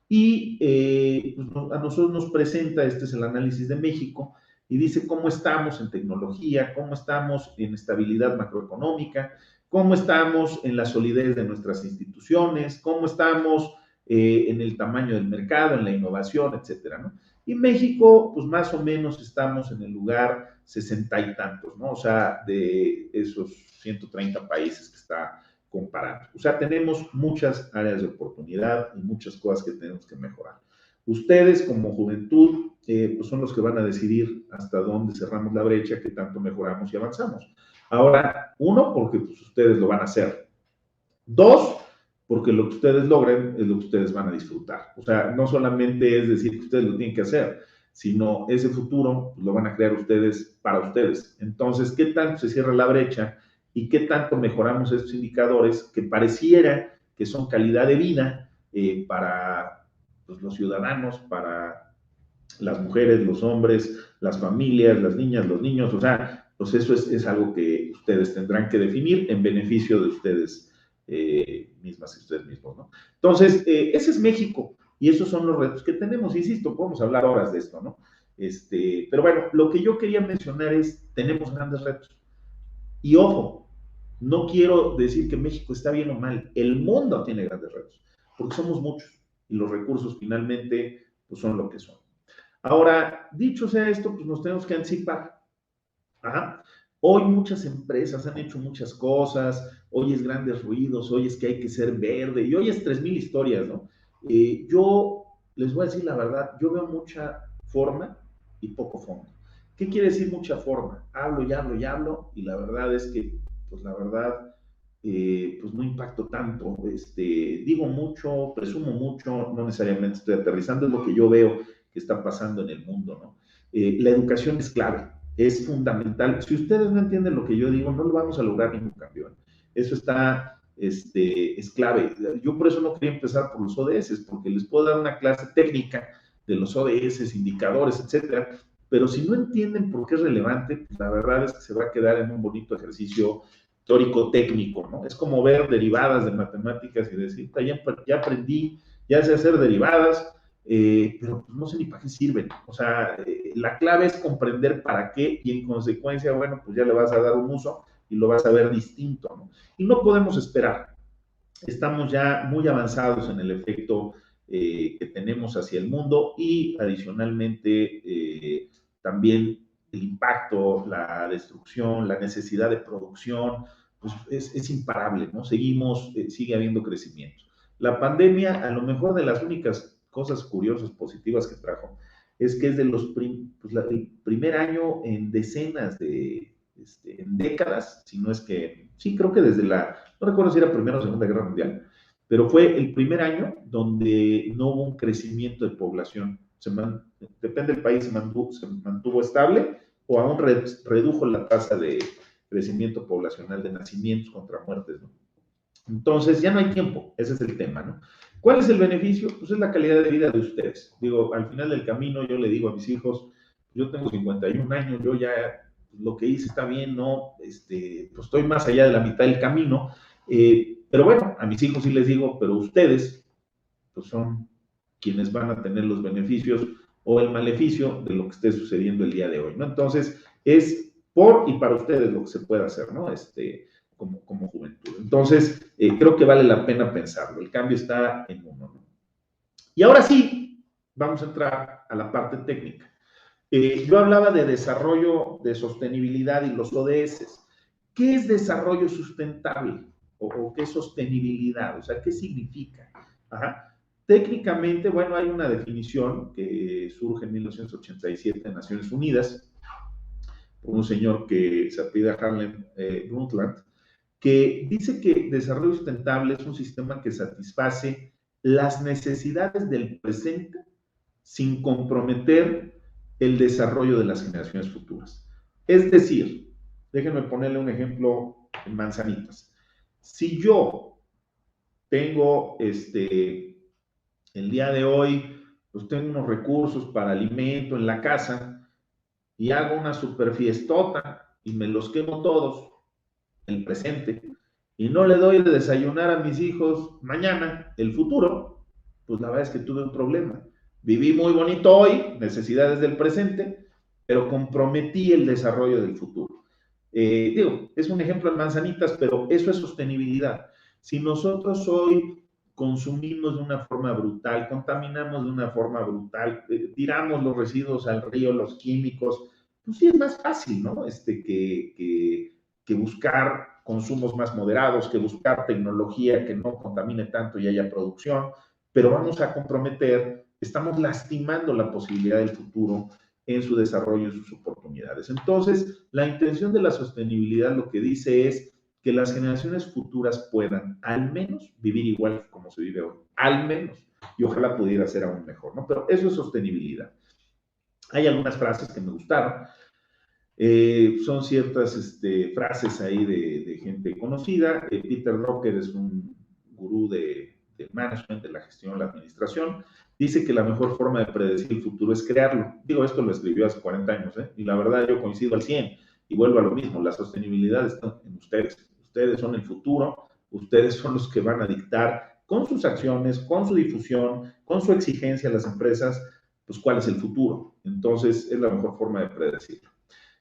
Y pues a nosotros nos presenta, este es el análisis de México, y dice cómo estamos en tecnología, cómo estamos en estabilidad macroeconómica, cómo estamos en la solidez de nuestras instituciones, cómo estamos en el tamaño del mercado, en la innovación, etcétera, ¿no? Y México, pues más o menos estamos en el lugar 60 y tantos, ¿no? O sea, de esos 130 países que está comparando. O sea, tenemos muchas áreas de oportunidad y muchas cosas que tenemos que mejorar. Ustedes como juventud, pues son los que van a decidir hasta dónde cerramos la brecha, qué tanto mejoramos y avanzamos. Ahora, uno, porque pues, ustedes lo van a hacer. Dos, porque lo que ustedes logren es lo que ustedes van a disfrutar. O sea, no solamente es decir que ustedes lo tienen que hacer, sino ese futuro pues, lo van a crear ustedes para ustedes. Entonces, ¿qué tanto se cierra la brecha y qué tanto mejoramos estos indicadores que pareciera que son calidad de vida para pues, los ciudadanos, para las mujeres, los hombres, las familias, las niñas, los niños? O sea, pues eso es algo que ustedes tendrán que definir en beneficio de ustedes mismas y ustedes mismos, ¿no? Entonces, ese es México y esos son los retos que tenemos. Insisto, podemos hablar horas de esto, ¿no? Pero bueno, lo que yo quería mencionar es, tenemos grandes retos. Y ojo, no quiero decir que México está bien o mal, el mundo tiene grandes retos, porque somos muchos y los recursos finalmente pues, son lo que son. Ahora, dicho sea esto, pues nos tenemos que anticipar. Ajá. Hoy muchas empresas han hecho muchas cosas, hoy es grandes ruidos, hoy es que hay que ser verde, y hoy es 3000 historias, ¿no? Yo les voy a decir la verdad, yo veo mucha forma y poco fondo. ¿Qué quiere decir mucha forma? Hablo y hablo y hablo, y la verdad es que, pues la verdad, pues no impacto tanto. Digo mucho, presumo mucho, no necesariamente estoy aterrizando, es lo que yo veo que está pasando en el mundo, ¿no? La educación es clave, es fundamental. Si ustedes no entienden lo que yo digo, no lo vamos a lograr ningún cambio. Eso está, es clave. Yo por eso no quería empezar por los ODS, porque les puedo dar una clase técnica de los ODS, indicadores, etcétera, pero si no entienden por qué es relevante, pues la verdad es que se va a quedar en un bonito ejercicio teórico técnico, ¿no? Es como ver derivadas de matemáticas y decir, ya aprendí, ya sé hacer derivadas, pero no sé ni para qué sirven. O sea, la clave es comprender para qué y en consecuencia, bueno, pues ya le vas a dar un uso y lo vas a ver distinto, ¿no? Y no podemos esperar. Estamos ya muy avanzados en el efecto que tenemos hacia el mundo y adicionalmente también el impacto, la destrucción, la necesidad de producción, pues es imparable, ¿no? Sigue habiendo crecimiento. La pandemia, a lo mejor de las únicas cosas curiosas, positivas que trajo, es que es de los el primer año en decenas en décadas, si no es que, sí, creo que desde no recuerdo si era Primera o Segunda Guerra Mundial, pero fue el primer año donde no hubo un crecimiento de población. Depende del país, se mantuvo estable o aún redujo la tasa de crecimiento poblacional de nacimientos contra muertes, ¿no? Entonces, ya no hay tiempo, ese es el tema, ¿no? ¿Cuál es el beneficio? Pues es la calidad de vida de ustedes. Digo, al final del camino yo le digo a mis hijos, yo tengo 51 años, yo ya lo que hice está bien, ¿no? Pues estoy más allá de la mitad del camino, pero bueno, a mis hijos sí les digo, pero ustedes, pues son quienes van a tener los beneficios o el maleficio de lo que esté sucediendo el día de hoy, ¿no? Entonces, es por y para ustedes lo que se puede hacer, ¿no? Como juventud. Entonces, creo que vale la pena pensarlo. El cambio está en uno, ¿no? Y ahora sí, vamos a entrar a la parte técnica. Yo hablaba de desarrollo de sostenibilidad y los ODS. ¿Qué es desarrollo sustentable? ¿O qué es sostenibilidad? O sea, ¿qué significa? Ajá. Técnicamente, bueno, hay una definición que surge en 1987 en Naciones Unidas por un señor que se apellida Harlem Brundtland, que dice que desarrollo sustentable es un sistema que satisface las necesidades del presente sin comprometer el desarrollo de las generaciones futuras. Es decir, déjenme ponerle un ejemplo en manzanitas. Si yo tengo el día de hoy, pues tengo unos recursos para alimento en la casa y hago una super fiestota y me los quemo todos, el presente, y no le doy de desayunar a mis hijos mañana, el futuro, pues la verdad es que tuve un problema. Viví muy bonito hoy, necesidades del presente, pero comprometí el desarrollo del futuro. Digo, es un ejemplo en manzanitas, pero eso es sostenibilidad. Si nosotros hoy consumimos de una forma brutal, contaminamos de una forma brutal, tiramos los residuos al río, los químicos, pues sí es más fácil, ¿no? Que buscar consumos más moderados, que buscar tecnología que no contamine tanto y haya producción, pero vamos a comprometer, estamos lastimando la posibilidad del futuro en su desarrollo y sus oportunidades. Entonces, la intención de la sostenibilidad lo que dice es que las generaciones futuras puedan al menos vivir igual como se vive hoy, al menos, y ojalá pudiera ser aún mejor, ¿no? Pero eso es sostenibilidad. Hay algunas frases que me gustaron, son ciertas frases ahí de gente conocida. Peter Drucker es un gurú de management, de la gestión, la administración. Dice que la mejor forma de predecir el futuro es crearlo. Digo, esto lo escribió hace 40 años, ¿eh? Y la verdad yo coincido al 100 y vuelvo a lo mismo. La sostenibilidad está en ustedes. Ustedes son el futuro, ustedes son los que van a dictar con sus acciones, con su difusión, con su exigencia a las empresas, pues cuál es el futuro. Entonces, es la mejor forma de predecirlo.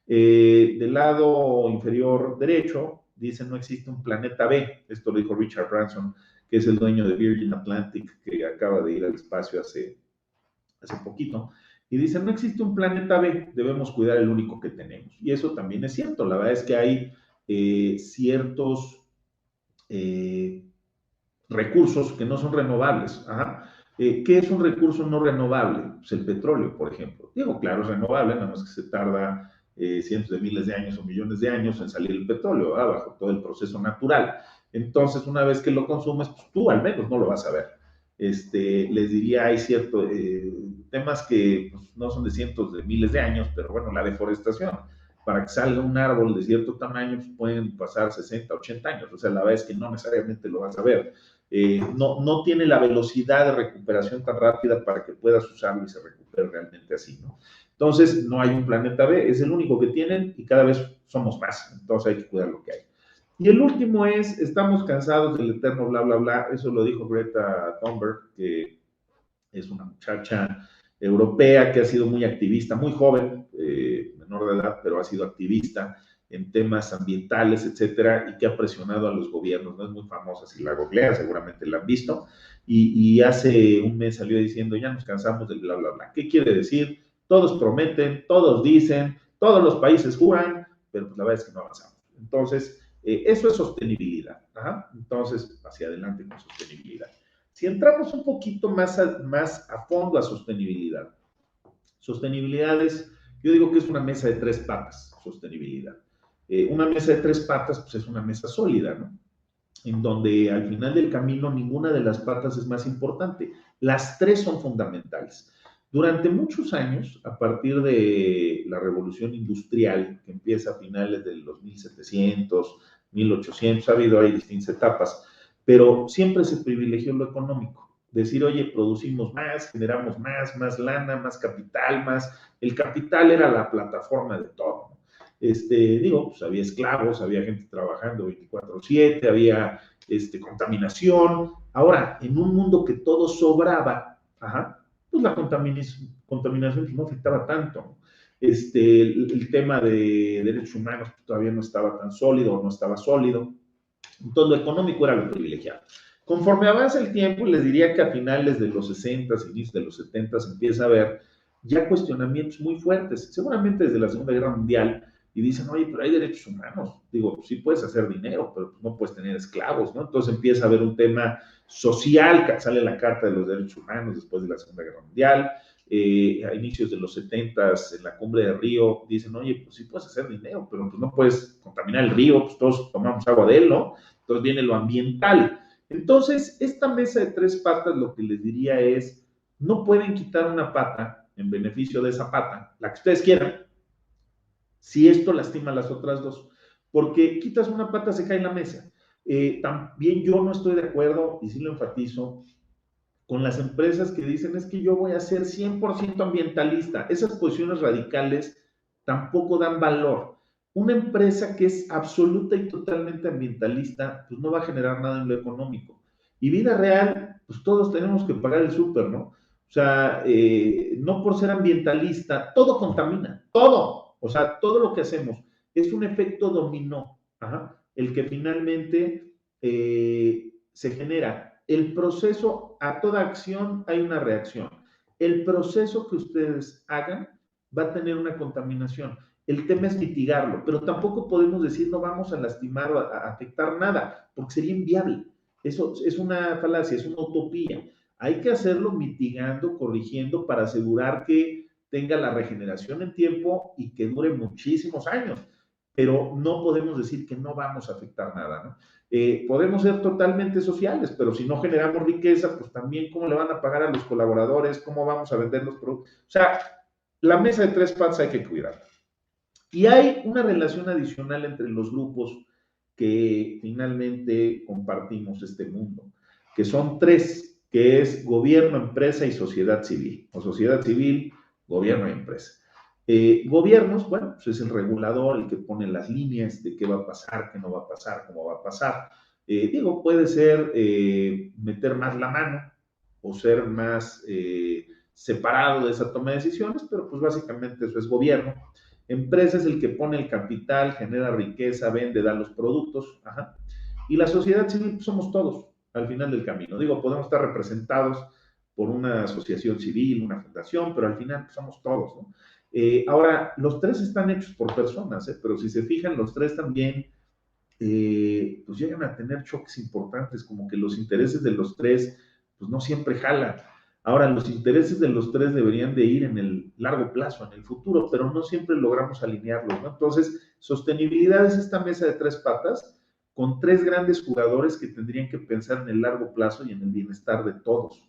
Del lado inferior derecho, dice no existe un planeta B. Esto lo dijo Richard Branson, que es el dueño de Virgin Atlantic, que acaba de ir al espacio hace poquito. Y dice, no existe un planeta B, debemos cuidar el único que tenemos. Y eso también es cierto. La verdad es que hay ciertos recursos que no son renovables. Ajá. ¿Qué es un recurso no renovable? Pues el petróleo, por ejemplo. Digo, claro, es renovable, nada más que se tarda cientos de miles de años o millones de años en salir el petróleo, ¿verdad? Bajo todo el proceso natural. Entonces, una vez que lo consumes, pues tú al menos no lo vas a ver. Les diría, hay ciertos temas que pues, no son de cientos de miles de años, pero bueno, la deforestación. Para que salga un árbol de cierto tamaño, pues pueden pasar 60, 80 años. O sea, la verdad es que no necesariamente lo vas a ver. No tiene la velocidad de recuperación tan rápida para que puedas usarlo y se recupere realmente así, ¿no? Entonces, no hay un planeta B, es el único que tienen y cada vez somos más, entonces hay que cuidar lo que hay. Y el último es, estamos cansados del eterno bla, bla, bla, eso lo dijo Greta Thunberg, que es una muchacha europea que ha sido muy activista, muy joven, menor de edad, pero ha sido activista en temas ambientales, etcétera, y que ha presionado a los gobiernos. No es muy famosa, si la googlean, seguramente la han visto. Y hace un mes salió diciendo, ya nos cansamos del bla, bla, bla. ¿Qué quiere decir? Todos prometen, todos dicen, todos los países juran, pero pues la verdad es que no avanzamos. Entonces, eso es sostenibilidad. Ajá. Entonces, hacia adelante con sostenibilidad. Si entramos un poquito más a fondo a sostenibilidad, sostenibilidad es, yo digo que es una mesa de tres patas, sostenibilidad. Una mesa de tres patas, pues es una mesa sólida, ¿no? En donde al final del camino ninguna de las patas es más importante. Las tres son fundamentales. Durante muchos años, a partir de la revolución industrial, que empieza a finales de los 1700, 1800, ha habido ahí distintas etapas, pero siempre se privilegió lo económico. Decir, oye, producimos más, generamos más lana, más capital, más. El capital era la plataforma de todo. Digo, pues había esclavos, había gente trabajando 24/7, había contaminación. Ahora, en un mundo que todo sobraba, ajá, pues la contaminación no afectaba tanto. El tema de derechos humanos todavía no estaba tan sólido o no estaba sólido. Entonces, lo económico era lo privilegiado. Conforme avanza el tiempo, les diría que a finales de los 60, inicios de los 70 empieza a haber ya cuestionamientos muy fuertes, seguramente desde la Segunda Guerra Mundial, y dicen, oye, pero hay derechos humanos. Digo, sí puedes hacer dinero, pero no puedes tener esclavos, ¿no? Entonces empieza a haber un tema social, sale la Carta de los Derechos Humanos después de la Segunda Guerra Mundial, a inicios de los 70 en la cumbre de Río, dicen, oye, pues sí puedes hacer dinero, pero pues no puedes contaminar el río, pues todos tomamos agua de él, ¿no? Entonces viene lo ambiental. Entonces, esta mesa de tres patas lo que les diría es, no pueden quitar una pata en beneficio de esa pata, la que ustedes quieran, si esto lastima a las otras dos, porque quitas una pata, se cae en la mesa. También yo no estoy de acuerdo, y sí lo enfatizo, con las empresas que dicen es que yo voy a ser 100% ambientalista. Esas posiciones radicales tampoco dan valor. Una empresa que es absoluta y totalmente ambientalista, pues no va a generar nada en lo económico. Y vida real, pues todos tenemos que pagar el súper, ¿no? O sea, no por ser ambientalista, todo contamina, todo. O sea, todo lo que hacemos es un efecto dominó, ajá, el que finalmente se genera. El proceso, a toda acción hay una reacción. El proceso que ustedes hagan va a tener una contaminación. El tema es mitigarlo, pero tampoco podemos decir no vamos a lastimar o a afectar nada, porque sería inviable. Eso es una falacia, es una utopía. Hay que hacerlo mitigando, corrigiendo para asegurar que tenga la regeneración en tiempo y que dure muchísimos años. Pero no podemos decir que no vamos a afectar nada, ¿no? Podemos ser totalmente sociales, pero si no generamos riqueza, pues también cómo le van a pagar a los colaboradores, cómo vamos a vender los productos. O sea, la mesa de tres patas hay que cuidarla. Y hay una relación adicional entre los grupos que finalmente compartimos este mundo, que son tres, que es gobierno, empresa y sociedad civil, o sociedad civil, gobierno y empresa. Gobiernos, bueno, pues es el regulador, el que pone las líneas de qué va a pasar, qué no va a pasar, cómo va a pasar. Digo, puede ser meter más la mano o ser más separado de esa toma de decisiones, pero pues básicamente eso es gobierno. Empresa es el que pone el capital, genera riqueza, vende, da los productos. Ajá. Y la sociedad civil pues, somos todos al final del camino. Digo, podemos estar representados por una asociación civil, una fundación, pero al final pues, somos todos. ¿No? Ahora, los tres están hechos por personas, pero si se fijan, los tres también pues llegan a tener choques importantes, como que los intereses de los tres pues no siempre jalan. Ahora, los intereses de los tres deberían de ir en el largo plazo, en el futuro, pero no siempre logramos alinearlos, ¿no? Entonces, sostenibilidad es esta mesa de tres patas con tres grandes jugadores que tendrían que pensar en el largo plazo y en el bienestar de todos.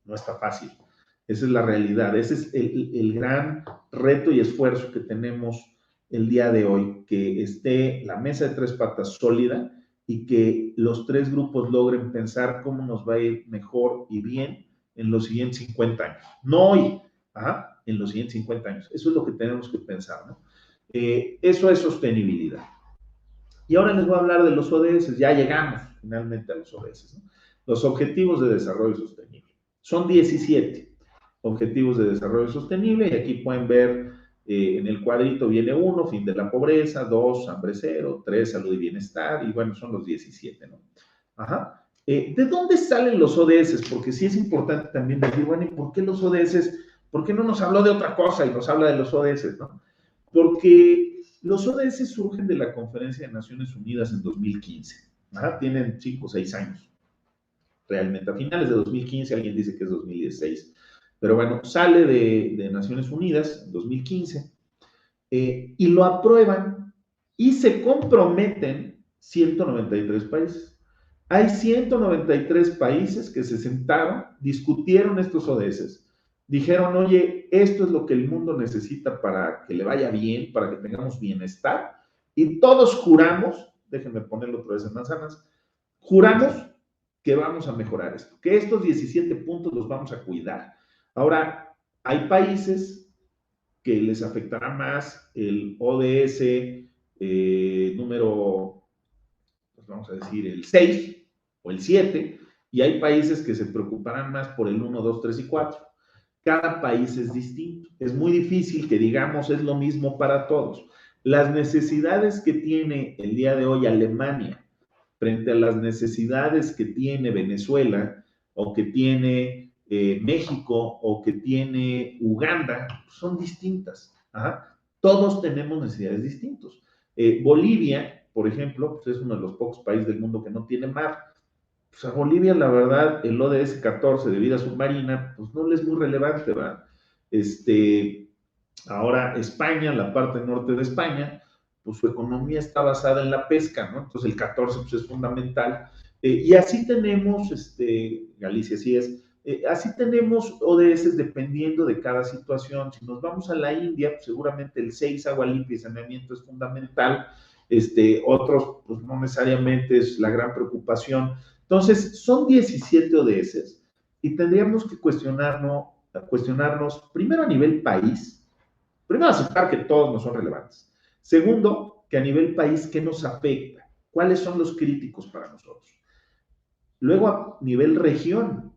No está fácil. Esa es la realidad. Ese es el gran reto y esfuerzo que tenemos el día de hoy, que esté la mesa de tres patas sólida y que los tres grupos logren pensar cómo nos va a ir mejor y bien en los siguientes 50 años. No hoy, ajá, en los siguientes 50 años. Eso es lo que tenemos que pensar, ¿no? Eso es sostenibilidad. Y ahora les voy a hablar de los ODS. Ya llegamos finalmente a los ODS, ¿no? Los Objetivos de Desarrollo Sostenible. Son 17 Objetivos de Desarrollo Sostenible y aquí pueden ver en el cuadrito viene 1, fin de la pobreza, 2, hambre cero, 3, salud y bienestar y bueno, son los 17, ¿no? Ajá. ¿De dónde salen los ODS? Porque sí es importante también decir, bueno, ¿y por qué los ODS? ¿Por qué no nos habló de otra cosa y nos habla de los ODS, ¿no? Porque los ODS surgen de la Conferencia de Naciones Unidas en 2015. Ajá, tienen 5 o 6 años. Realmente, a finales de 2015, alguien dice que es 2016. Pero bueno, sale de Naciones Unidas en 2015 y lo aprueban y se comprometen 193 países. Hay 193 países que se sentaron, discutieron estos ODS, dijeron, oye, esto es lo que el mundo necesita para que le vaya bien, para que tengamos bienestar, y todos juramos, déjenme ponerlo otra vez en manzanas, juramos que vamos a mejorar esto, que estos 17 puntos los vamos a cuidar. Ahora, hay países que les afectará más el ODS número, pues vamos a decir, el 6 o el 7, y hay países que se preocuparán más por el 1, 2, 3 y 4. Cada país es distinto. Es muy difícil que digamos es lo mismo para todos. Las necesidades que tiene el día de hoy Alemania frente a las necesidades que tiene Venezuela o que tiene México o que tiene Uganda, son distintas. Ajá. Todos tenemos necesidades distintas. Bolivia, por ejemplo, pues es uno de los pocos países del mundo que no tiene mar. Pues a Bolivia, la verdad, el ODS 14 de vida submarina, pues no le es muy relevante, ¿verdad? Ahora España, la parte norte de España, pues su economía está basada en la pesca, ¿no? Entonces el 14 pues, es fundamental. Y así tenemos, Galicia sí es, así tenemos ODS dependiendo de cada situación. Si nos vamos a la India, pues, seguramente el 6, agua limpia y saneamiento es fundamental. Otros, pues no necesariamente es la gran preocupación. Entonces, son 17 ODS y tendríamos que cuestionarnos primero a nivel país, primero aceptar que todos no son relevantes. Segundo, que a nivel país, ¿qué nos afecta? ¿Cuáles son los críticos para nosotros? Luego, a nivel región,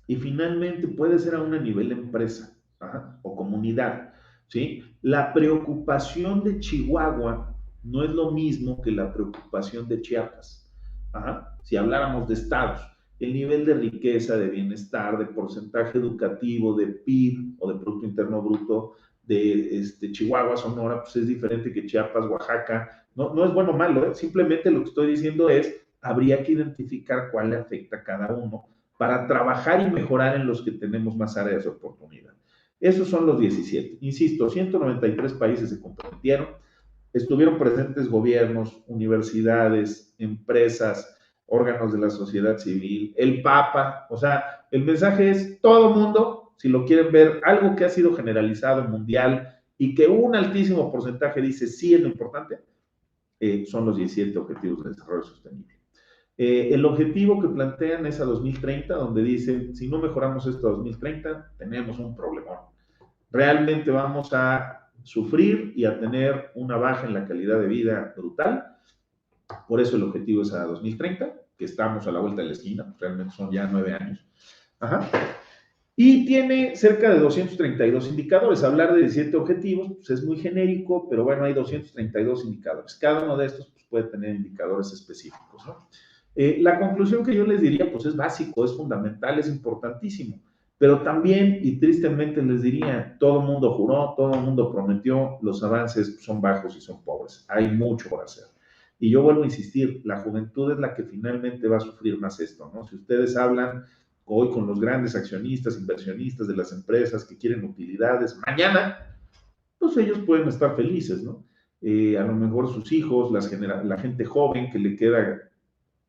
y finalmente puede ser aún a nivel empresa, o comunidad, ¿sí? La preocupación de Chihuahua no es lo mismo que la preocupación de Chiapas. Si habláramos de estados, el nivel de riqueza, de bienestar, de porcentaje educativo, de PIB o de Producto Interno Bruto de Chihuahua, Sonora, pues es diferente que Chiapas, Oaxaca. No, no es bueno o malo, ¿eh? Simplemente lo que estoy diciendo es, habría que identificar cuál le afecta a cada uno para trabajar y mejorar en los que tenemos más áreas de oportunidad. Esos son los 17. Insisto, 193 países se comprometieron, estuvieron presentes gobiernos, universidades, empresas, órganos de la sociedad civil, el Papa, o sea, el mensaje es todo mundo, si lo quieren ver, algo que ha sido generalizado mundial y que un altísimo porcentaje dice sí es lo importante, son los 17 Objetivos de Desarrollo Sostenible. El objetivo que plantean es a 2030, donde dicen, si no mejoramos esto a 2030, tenemos un problemón. Realmente vamos a sufrir y a tener una baja en la calidad de vida brutal. Por eso el objetivo es a 2030, que estamos a la vuelta de la esquina, realmente son ya 9 años. Y tiene cerca de 232 indicadores. Hablar de 17 objetivos pues es muy genérico, pero bueno, hay 232 indicadores. Cada uno de estos pues, puede tener indicadores específicos, ¿no? La conclusión que yo les diría, pues es básico, es fundamental, es importantísimo, pero también, y tristemente les diría, todo el mundo juró, todo el mundo prometió, los avances son bajos y son pobres, hay mucho por hacer. Y yo vuelvo a insistir, la juventud es la que finalmente va a sufrir más esto, ¿no? Si ustedes hablan hoy con los grandes accionistas, inversionistas de las empresas que quieren utilidades, mañana, pues ellos pueden estar felices, ¿no? A lo mejor sus hijos, la gente joven que le queda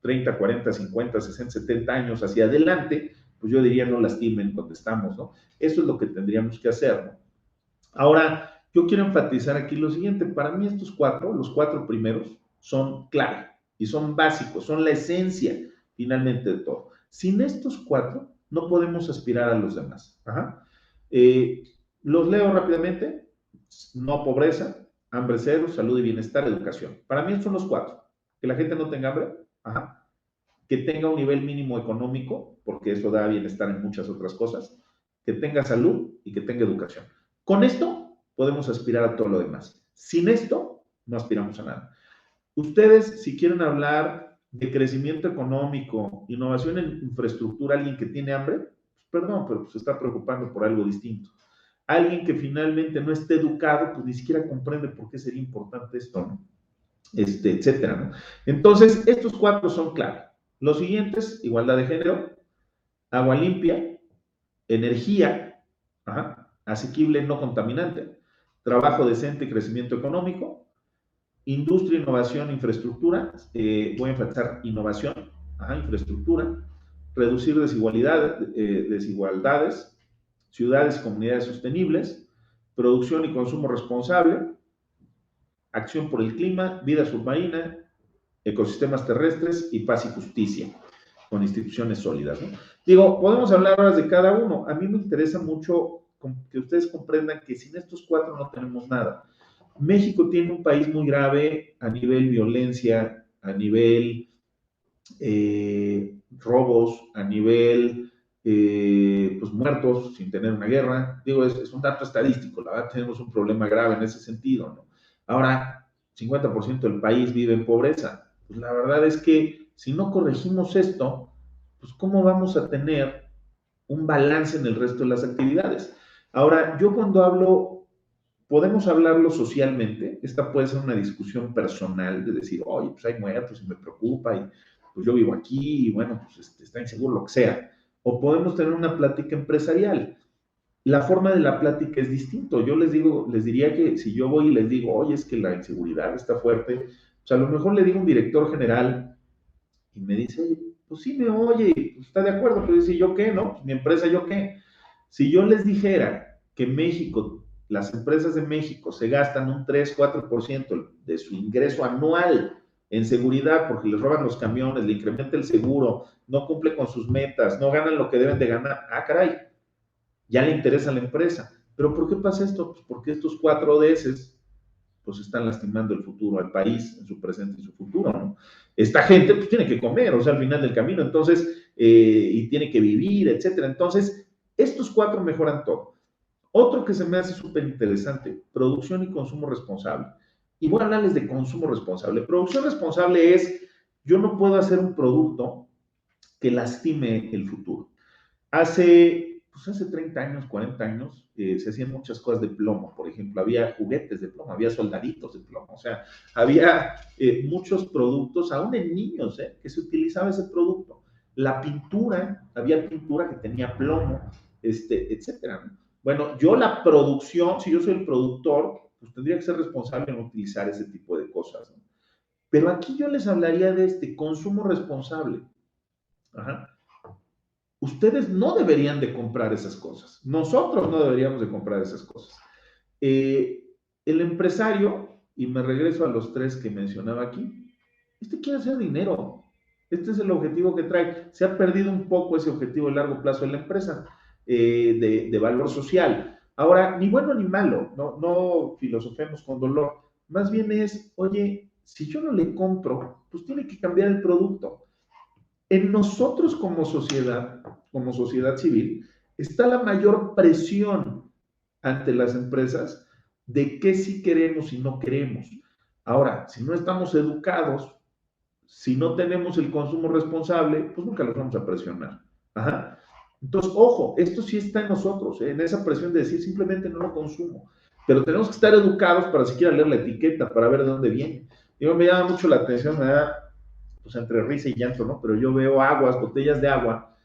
30, 40, 50, 60, 70 años hacia adelante, pues yo diría no lastimen donde estamos, ¿no? Eso es lo que tendríamos que hacer, ¿no? Ahora, yo quiero enfatizar aquí lo siguiente, para mí estos cuatro, los cuatro primeros, son clave y son básicos, son la esencia finalmente de todo. Sin estos cuatro, no podemos aspirar a los demás. Los leo rápidamente: no pobreza, hambre cero, salud y bienestar, educación. Para mí son los cuatro. Que la gente no tenga hambre, que tenga un nivel mínimo económico, porque eso da bienestar en muchas otras cosas, que tenga salud y que tenga educación. Con esto podemos aspirar a todo lo demás. Sin esto, no aspiramos a nada. Ustedes, si quieren hablar de crecimiento económico, innovación en infraestructura, alguien que tiene hambre, pues perdón, pero se está preocupando por algo distinto. Alguien que finalmente no esté educado, pues ni siquiera comprende por qué sería importante esto, ¿no? Etcétera, ¿no? Entonces, estos cuatro son clave. Los siguientes: igualdad de género, agua limpia, energía, asequible, no contaminante, trabajo decente y crecimiento económico, industria, innovación, infraestructura, voy a enfatizar innovación, infraestructura, reducir desigualdades, ciudades y comunidades sostenibles, producción y consumo responsable, acción por el clima, vida submarina, ecosistemas terrestres y paz y justicia, con instituciones sólidas, ¿no? Digo, podemos hablar ahora de cada uno. A mí me interesa mucho que ustedes comprendan que sin estos cuatro no tenemos nada. México tiene un país muy grave a nivel violencia, a nivel robos, a nivel pues muertos sin tener una guerra. Digo, es un dato estadístico, la verdad tenemos un problema grave en ese sentido, ¿no? Ahora, 50% del país vive en pobreza. Pues la verdad es que si no corregimos esto, pues ¿cómo vamos a tener un balance en el resto de las actividades? Ahora, yo cuando hablo, podemos hablarlo socialmente, esta puede ser una discusión personal de decir, oye, pues hay muertos y me preocupa y pues yo vivo aquí y bueno, pues está inseguro, lo que sea. O podemos tener una plática empresarial. La forma de la plática es distinto. Yo les diría que si yo voy y les digo, oye, es que la inseguridad está fuerte, pues a lo mejor le digo a un director general y me dice, oye, pues sí me oye, pues está de acuerdo, pero dice, ¿yo qué, no? Mi empresa, ¿yo qué? Si yo les dijera que México, las empresas de México se gastan un 3-4% de su ingreso anual en seguridad porque les roban los camiones, le incrementa el seguro, no cumple con sus metas, no ganan lo que deben de ganar, caray, ya le interesa a la empresa. ¿Pero por qué pasa esto? Pues porque estos 4 ODS pues están lastimando el futuro al país, en su presente y su futuro, ¿no? Esta gente pues tiene que comer, o sea, al final del camino, entonces, y tiene que vivir, etcétera. Entonces, estos 4 mejoran todo. Otro que se me hace súper interesante, producción y consumo responsable. Y voy a hablarles de consumo responsable. Producción responsable es, yo no puedo hacer un producto que lastime el futuro. Hace 30 años, 40 años, se hacían muchas cosas de plomo, por ejemplo, había juguetes de plomo, había soldaditos de plomo, o sea, había muchos productos, aún en niños, que se utilizaba ese producto. La pintura, había pintura que tenía plomo, etcétera, ¿no? Bueno, yo la producción, si yo soy el productor, pues tendría que ser responsable en utilizar ese tipo de cosas, ¿no? Pero aquí yo les hablaría de este consumo responsable. Ajá. Ustedes no deberían de comprar esas cosas. Nosotros no deberíamos de comprar esas cosas. Eh, el empresario, y me regreso a los 3 que mencionaba aquí, quiere hacer dinero. Este es el objetivo que trae. Se ha perdido un poco ese objetivo de largo plazo de la empresa, de valor social. Ahora, ni bueno ni malo, no filosofemos con dolor. Más bien es, oye, si yo no le compro, pues tiene que cambiar el producto. En nosotros como sociedad civil, está la mayor presión ante las empresas de qué sí queremos y no queremos. Ahora, si no estamos educados, si no tenemos el consumo responsable, pues nunca los vamos a presionar. Ajá. Entonces, ojo, esto sí está en nosotros, en esa presión de decir simplemente no lo consumo. Pero tenemos que estar educados para siquiera leer la etiqueta, para ver de dónde viene. Yo me llama mucho la atención, me da pues entre risa y llanto, ¿no? Pero yo veo aguas, botellas de agua,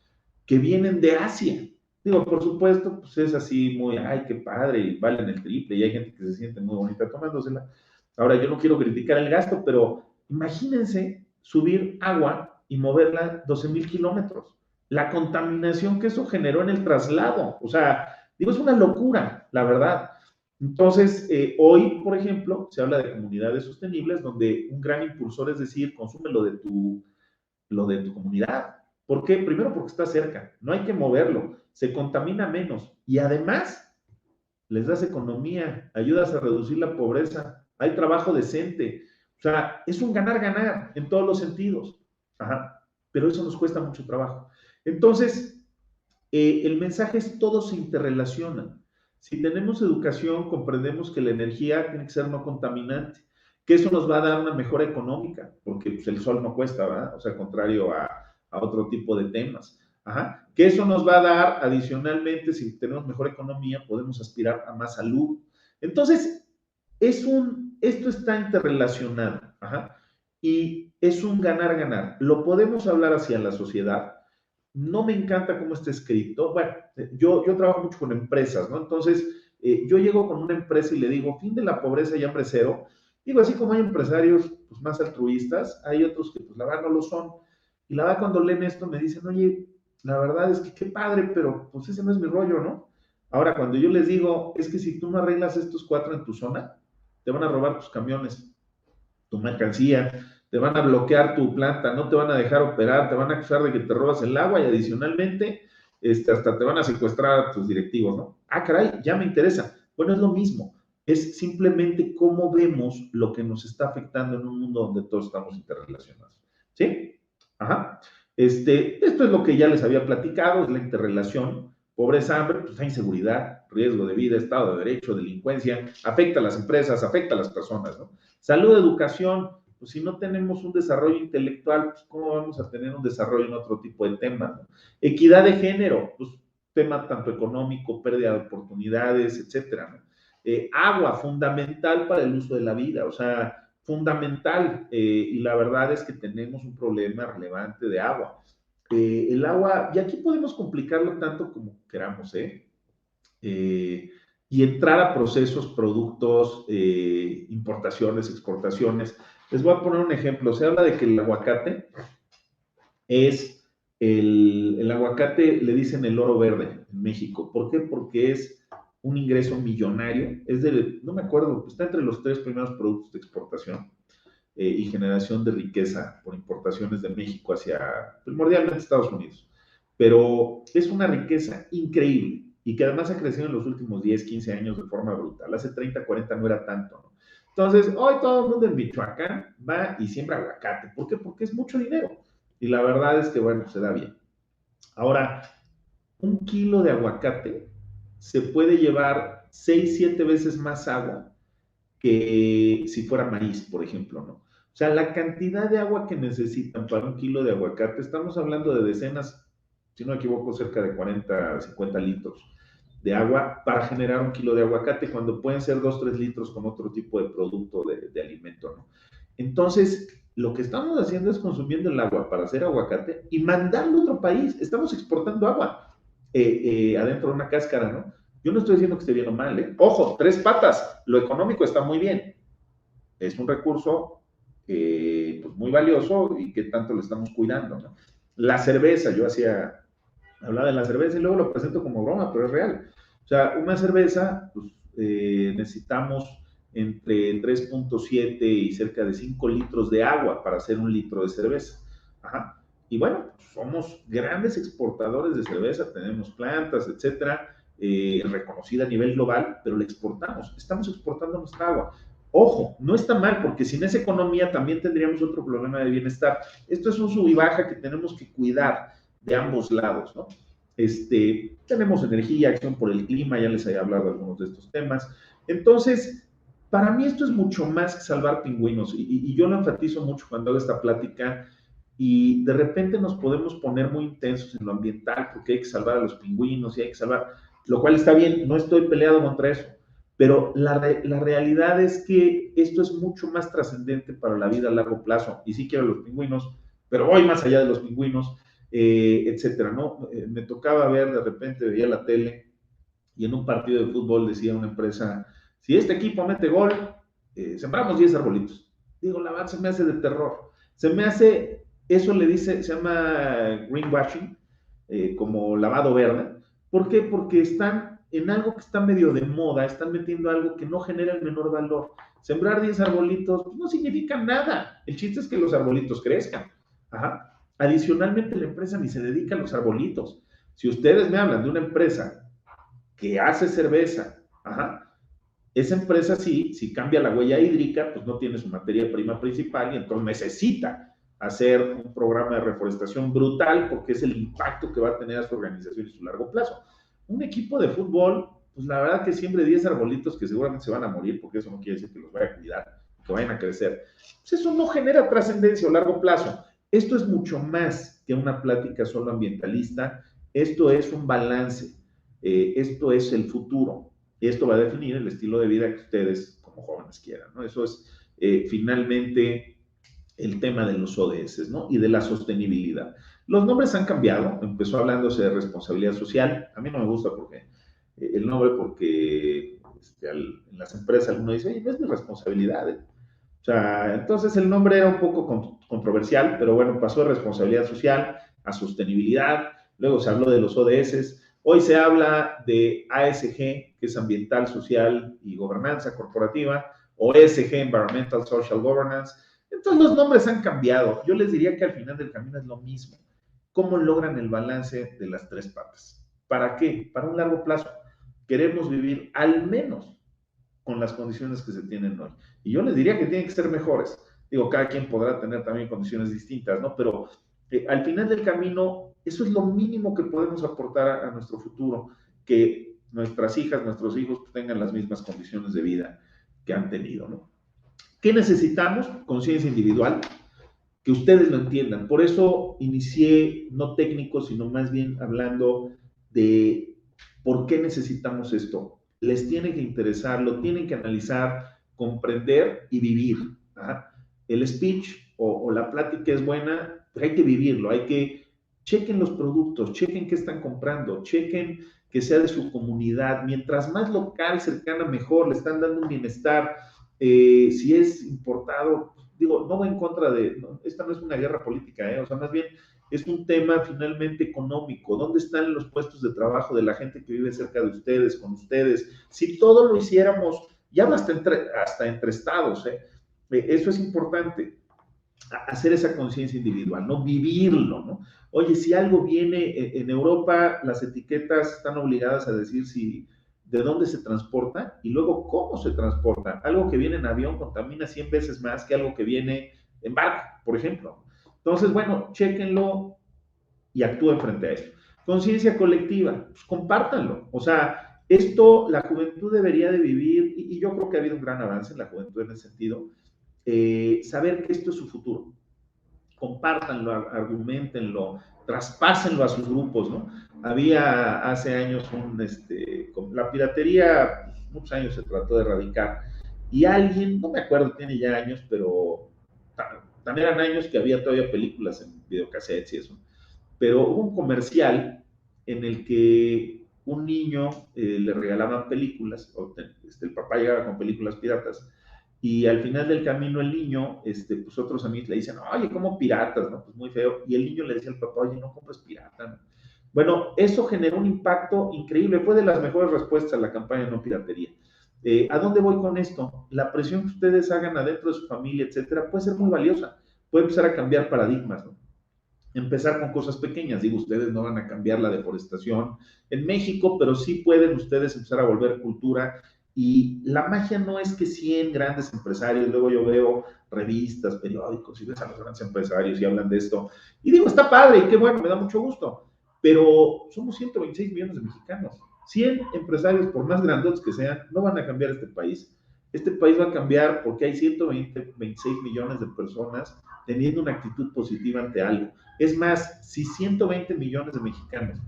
que vienen de Asia. Digo, por supuesto, pues es así muy, ay, qué padre, y valen el triple, y hay gente que se siente muy bonita tomándosela. Ahora, yo no quiero criticar el gasto, pero imagínense subir agua y moverla 12,000 kilómetros. La contaminación que eso generó en el traslado. O sea, digo, es una locura, la verdad. Entonces, hoy, por ejemplo, se habla de comunidades sostenibles, donde un gran impulsor es decir, consume lo de tu comunidad. ¿Por qué? Primero porque está cerca, no hay que moverlo, se contamina menos y además les das economía, ayudas a reducir la pobreza, hay trabajo decente. O sea, es un ganar-ganar en todos los sentidos. Ajá. Pero eso nos cuesta mucho trabajo. Entonces, el mensaje es todo se interrelaciona. Si tenemos educación, comprendemos que la energía tiene que ser no contaminante, que eso nos va a dar una mejora económica, porque pues, el sol no cuesta, ¿verdad? O sea, contrario a otro tipo de temas. Ajá. Que eso nos va a dar, adicionalmente, si tenemos mejor economía, podemos aspirar a más salud. Entonces, esto está interrelacionado. Ajá. Y es un ganar-ganar. Lo podemos hablar hacia la sociedad. No me encanta cómo está escrito. Bueno, yo trabajo mucho con empresas, ¿no? Entonces, yo llego con una empresa y le digo, fin de la pobreza y hambre cero. Digo, así como hay empresarios pues, más altruistas, hay otros que pues la verdad no lo son. Y la verdad cuando leen esto me dicen, oye, la verdad es que qué padre, pero pues ese no es mi rollo, ¿no? Ahora, cuando yo les digo, es que si tú no arreglas estos 4 en tu zona, te van a robar tus camiones, tu mercancía, te van a bloquear tu planta, no te van a dejar operar, te van a acusar de que te robas el agua y adicionalmente hasta te van a secuestrar a tus directivos, ¿no? Ah, caray, ya me interesa. Bueno, es lo mismo. Es simplemente cómo vemos lo que nos está afectando en un mundo donde todos estamos interrelacionados. ¿Sí? Ajá. Esto es lo que ya les había platicado, es la interrelación. Pobreza, hambre, pues hay inseguridad, riesgo de vida, estado de derecho, delincuencia, afecta a las empresas, afecta a las personas, ¿no? Salud, educación, pues si no tenemos un desarrollo intelectual, pues ¿cómo vamos a tener un desarrollo en otro tipo de temas? ¿No? Equidad de género, pues tema tanto económico, pérdida de oportunidades, etcétera, ¿no? Agua, fundamental para el uso de la vida, o sea, fundamental, y la verdad es que tenemos un problema relevante de agua. El agua, y aquí podemos complicarlo tanto como queramos, y entrar a procesos, productos, importaciones, exportaciones. Les voy a poner un ejemplo. Se habla de que el aguacate es, el aguacate le dicen el oro verde en México. ¿Por qué? Porque es un ingreso millonario. Es de, no me acuerdo, está entre los 3 primeros productos de exportación y generación de riqueza por importaciones de México hacia, primordialmente Estados Unidos. Pero es una riqueza increíble y que además ha crecido en los últimos 10, 15 años de forma brutal. Hace 30, 40 no era tanto, ¿no? Entonces, hoy todo el mundo en Michoacán va y siembra aguacate. ¿Por qué? Porque es mucho dinero. Y la verdad es que, bueno, se da bien. Ahora, un kilo de aguacate se puede llevar 6, 7 veces más agua que si fuera maíz, por ejemplo, ¿no? O sea, la cantidad de agua que necesitan para un kilo de aguacate, estamos hablando de decenas, si no me equivoco, cerca de 40, 50 litros de agua para generar un kilo de aguacate, cuando pueden ser 2, 3 litros con otro tipo de producto de alimento, ¿no? Entonces, lo que estamos haciendo es consumiendo el agua para hacer aguacate y mandarlo a otro país. Estamos exportando agua adentro de una cáscara, ¿no? Yo no estoy diciendo que esté bien o mal, ¿eh? Ojo, tres patas, lo económico está muy bien. Es un recurso pues muy valioso y que tanto lo estamos cuidando, ¿no? La cerveza, hablaba de la cerveza y luego lo presento como broma, pero es real. O sea, una cerveza, pues necesitamos entre 3.7 y cerca de 5 litros de agua para hacer un litro de cerveza. Ajá. Y bueno, somos grandes exportadores de cerveza, tenemos plantas, etcétera, reconocida a nivel global, pero la exportamos. Estamos exportando nuestra agua. Ojo, no está mal, porque sin esa economía también tendríamos otro problema de bienestar. Esto es un sub y baja que tenemos que cuidar de ambos lados, ¿no? Tenemos energía, acción por el clima, ya les había hablado de algunos de estos temas. Entonces, para mí esto es mucho más que salvar pingüinos, y yo lo enfatizo mucho cuando hago esta plática, y de repente nos podemos poner muy intensos en lo ambiental, porque hay que salvar a los pingüinos y hay que salvar, lo cual está bien, no estoy peleado contra eso, pero la realidad es que esto es mucho más trascendente para la vida a largo plazo, y sí quiero los pingüinos, pero voy más allá de los pingüinos, etcétera, ¿no? Me tocaba ver, de repente veía la tele y en un partido de fútbol decía una empresa, si este equipo mete gol, sembramos 10 arbolitos. Digo, la verdad se me hace de terror. Se me hace, eso le dice, se llama greenwashing, como lavado verde. ¿Por qué? Porque están en algo que está medio de moda, están metiendo algo que no genera el menor valor. Sembrar 10 arbolitos pues, no significa nada. El chiste es que los arbolitos crezcan. Ajá. Adicionalmente, la empresa ni se dedica a los arbolitos. Si ustedes me hablan de una empresa que hace cerveza, ajá, esa empresa sí, si cambia la huella hídrica, pues no tiene su materia prima principal y entonces necesita hacer un programa de reforestación brutal porque es el impacto que va a tener a su organización y su largo plazo. Un equipo de fútbol, pues la verdad que siempre 10 arbolitos que seguramente se van a morir porque eso no quiere decir que los vaya a cuidar, que vayan a crecer. Pues eso no genera trascendencia a largo plazo. Esto es mucho más que una plática solo ambientalista, esto es un balance, esto es el futuro. Esto va a definir el estilo de vida que ustedes como jóvenes quieran, ¿no? Eso es finalmente el tema de los ODS, ¿no? Y de la sostenibilidad. Los nombres han cambiado, empezó hablándose de responsabilidad social, a mí no me gusta porque el nombre porque en las empresas alguno dice, oye, no es mi responsabilidad, ¿eh? O sea, entonces el nombre era un poco controversial, pero bueno, pasó de responsabilidad social a sostenibilidad, luego se habló de los ODS, hoy se habla de ASG, que es Ambiental, Social y Gobernanza Corporativa, o ESG, Environmental, Social Governance. Entonces los nombres han cambiado. Yo les diría que al final del camino es lo mismo. ¿Cómo logran el balance de las tres patas? ¿Para qué? Para un largo plazo. Queremos vivir al menos con las condiciones que se tienen hoy. Y yo les diría que tienen que ser mejores. Digo, cada quien podrá tener también condiciones distintas, ¿no? Pero al final del camino, eso es lo mínimo que podemos aportar a nuestro futuro, que nuestras hijas, nuestros hijos tengan las mismas condiciones de vida que han tenido, ¿no? ¿Qué necesitamos? Conciencia individual, que ustedes lo entiendan. Por eso inicié no técnico, sino más bien hablando de por qué necesitamos esto. Les tiene que interesar, lo tienen que analizar, comprender y vivir. ¿Ah? El speech o la plática es buena, pero hay que vivirlo, hay que chequen los productos, chequen qué están comprando, chequen que sea de su comunidad. Mientras más local, cercana, mejor, le están dando un bienestar. Si es importado, digo, no va en contra de, no, esta no es una guerra política, o sea, más bien es un tema finalmente económico. ¿Dónde están los puestos de trabajo de la gente que vive cerca de ustedes, con ustedes? Si todo lo hiciéramos, ya hasta entre estados, eso es importante, hacer esa conciencia individual, ¿no? Vivirlo, ¿no? Oye, si algo viene en Europa, las etiquetas están obligadas a decir si de dónde se transporta y luego cómo se transporta. Algo que viene en avión contamina 100 veces más que algo que viene en barco, por ejemplo. Entonces, bueno, chéquenlo y actúen frente a esto. Conciencia colectiva, pues compártanlo. O sea, esto la juventud debería de vivir, y yo creo que ha habido un gran avance en la juventud en ese sentido, saber que esto es su futuro. Compártanlo, argumentenlo, traspásenlo a sus grupos, ¿no? Había hace años la piratería, muchos años se trató de erradicar, y alguien, no me acuerdo, tiene ya años, pero también eran años que había todavía películas en videocassettes y eso, pero hubo un comercial en el que un niño le regalaban películas, el papá llegaba con películas piratas, y al final del camino el niño, pues otros amigos le dicen, oye, ¿cómo piratas? ¿No? Pues muy feo. Y el niño le decía al papá, oye, no compres pirata, ¿no? Bueno, eso generó un impacto increíble. Fue de las mejores respuestas a la campaña de no piratería. ¿A dónde voy con esto? La presión que ustedes hagan adentro de su familia, etcétera, puede ser muy valiosa. Puede empezar a cambiar paradigmas, ¿no? Empezar con cosas pequeñas. Digo, ustedes no van a cambiar la deforestación en México, pero sí pueden ustedes empezar a volver cultura. Y la magia no es que 100 grandes empresarios, luego yo veo revistas, periódicos, y ves a los grandes empresarios y hablan de esto. Y digo, está padre y qué bueno, me da mucho gusto. Pero somos 126 millones de mexicanos. 100 empresarios, por más grandes que sean, no van a cambiar este país. Este país va a cambiar porque hay 126 millones de personas teniendo una actitud positiva ante algo. Es más, si 120 millones de mexicanos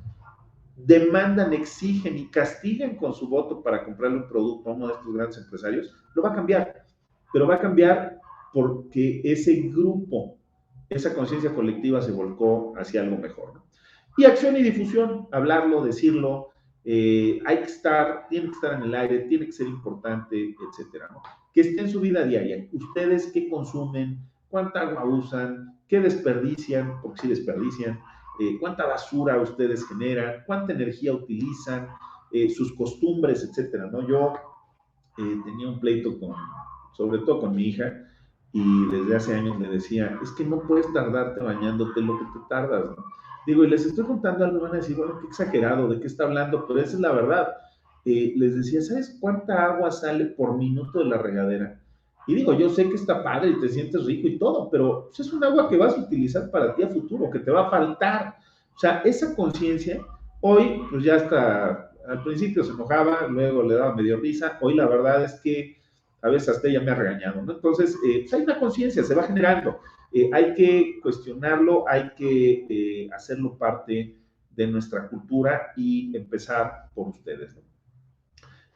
demandan, exigen y castigan con su voto para comprarle un producto a uno de estos grandes empresarios, lo va a cambiar. Pero va a cambiar porque ese grupo, esa conciencia colectiva se volcó hacia algo mejor, ¿no? Y acción y difusión, hablarlo, decirlo, tiene que estar en el aire, tiene que ser importante, etcétera, ¿no? Que esté en su vida diaria. Ustedes qué consumen, cuánta agua usan, qué desperdician, porque sí desperdician, cuánta basura ustedes generan, cuánta energía utilizan, sus costumbres, etcétera, ¿no? Yo tenía un pleito sobre todo con mi hija, y desde hace años le decía, es que no puedes tardarte bañándote lo que te tardas, ¿no? Digo, y les estoy contando algo, van a decir, bueno, qué exagerado, ¿de qué está hablando? Pero esa es la verdad. Les decía, ¿sabes cuánta agua sale por minuto de la regadera? Y digo, yo sé que está padre y te sientes rico y todo, pero pues, es un agua que vas a utilizar para ti a futuro, que te va a faltar. O sea, esa conciencia, hoy, pues ya está, al principio se enojaba, luego le daba medio risa, hoy la verdad es que a veces hasta ella me ha regañado, ¿no? Entonces, pues hay una conciencia, se va generando. Hay que cuestionarlo, hay que hacerlo parte de nuestra cultura y empezar por ustedes, ¿no?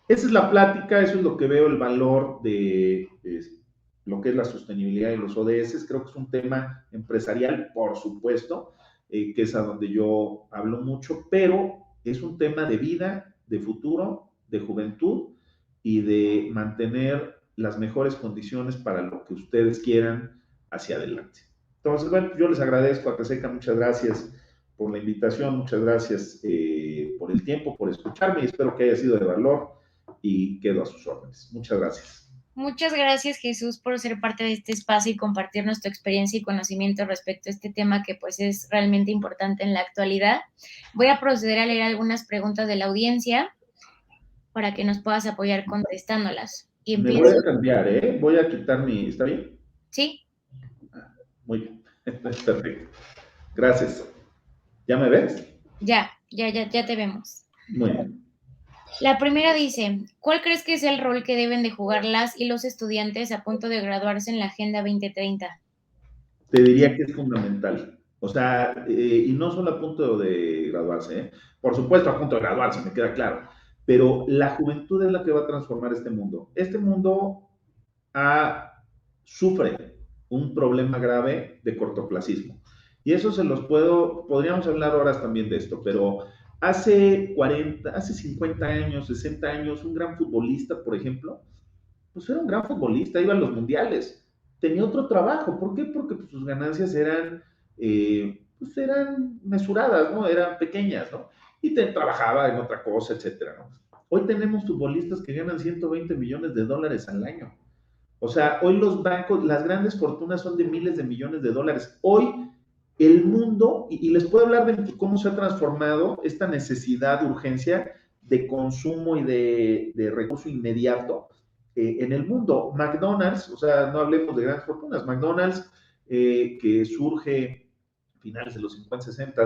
Esa es la plática, eso es lo que veo el valor de lo que es la sostenibilidad de los ODS. Creo que es un tema empresarial, por supuesto, que es a donde yo hablo mucho, pero es un tema de vida, de futuro, de juventud y de mantener las mejores condiciones para lo que ustedes quieran hacia adelante. Entonces, bueno, yo les agradezco a Caseca, muchas gracias por la invitación, muchas gracias por el tiempo, por escucharme y espero que haya sido de valor y quedo a sus órdenes. Muchas gracias. Muchas gracias, Jesús, por ser parte de este espacio y compartirnos tu experiencia y conocimiento respecto a este tema que pues es realmente importante en la actualidad. Voy a proceder a leer algunas preguntas de la audiencia para que nos puedas apoyar contestándolas. Y Me empiezo. voy a cambiar, ¿eh? Voy a quitar ¿está bien? Sí. Muy bien, perfecto. Gracias. ¿Ya me ves? Ya te vemos. Muy bien. La primera dice, ¿cuál crees que es el rol que deben de jugar las y los estudiantes a punto de graduarse en la Agenda 2030? Te diría que es fundamental. O sea, y no solo a punto de graduarse, ¿eh? Por supuesto a punto de graduarse, me queda claro, pero la juventud es la que va a transformar este mundo. Este mundo sufre un problema grave de cortoplacismo. Y eso podríamos hablar horas también de esto, pero hace 50 años, 60 años, un gran futbolista, por ejemplo, pues era un gran futbolista, iba a los mundiales, tenía otro trabajo. ¿Por qué? Porque pues, sus ganancias pues eran mesuradas, ¿no? Eran pequeñas, ¿no? Y trabajaba en otra cosa, etcétera, ¿no? Hoy tenemos futbolistas que ganan 120 millones de dólares al año. O sea, hoy los bancos, las grandes fortunas son de miles de millones de dólares. Hoy el mundo, y les puedo hablar de cómo se ha transformado esta necesidad, urgencia, de consumo y de recurso inmediato en el mundo. McDonald's, o sea, no hablemos de grandes fortunas, McDonald's, que surge a finales de los 50, 60,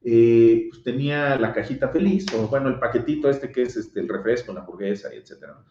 pues tenía la cajita feliz, o bueno, el paquetito que es el refresco, la hamburguesa, etcétera.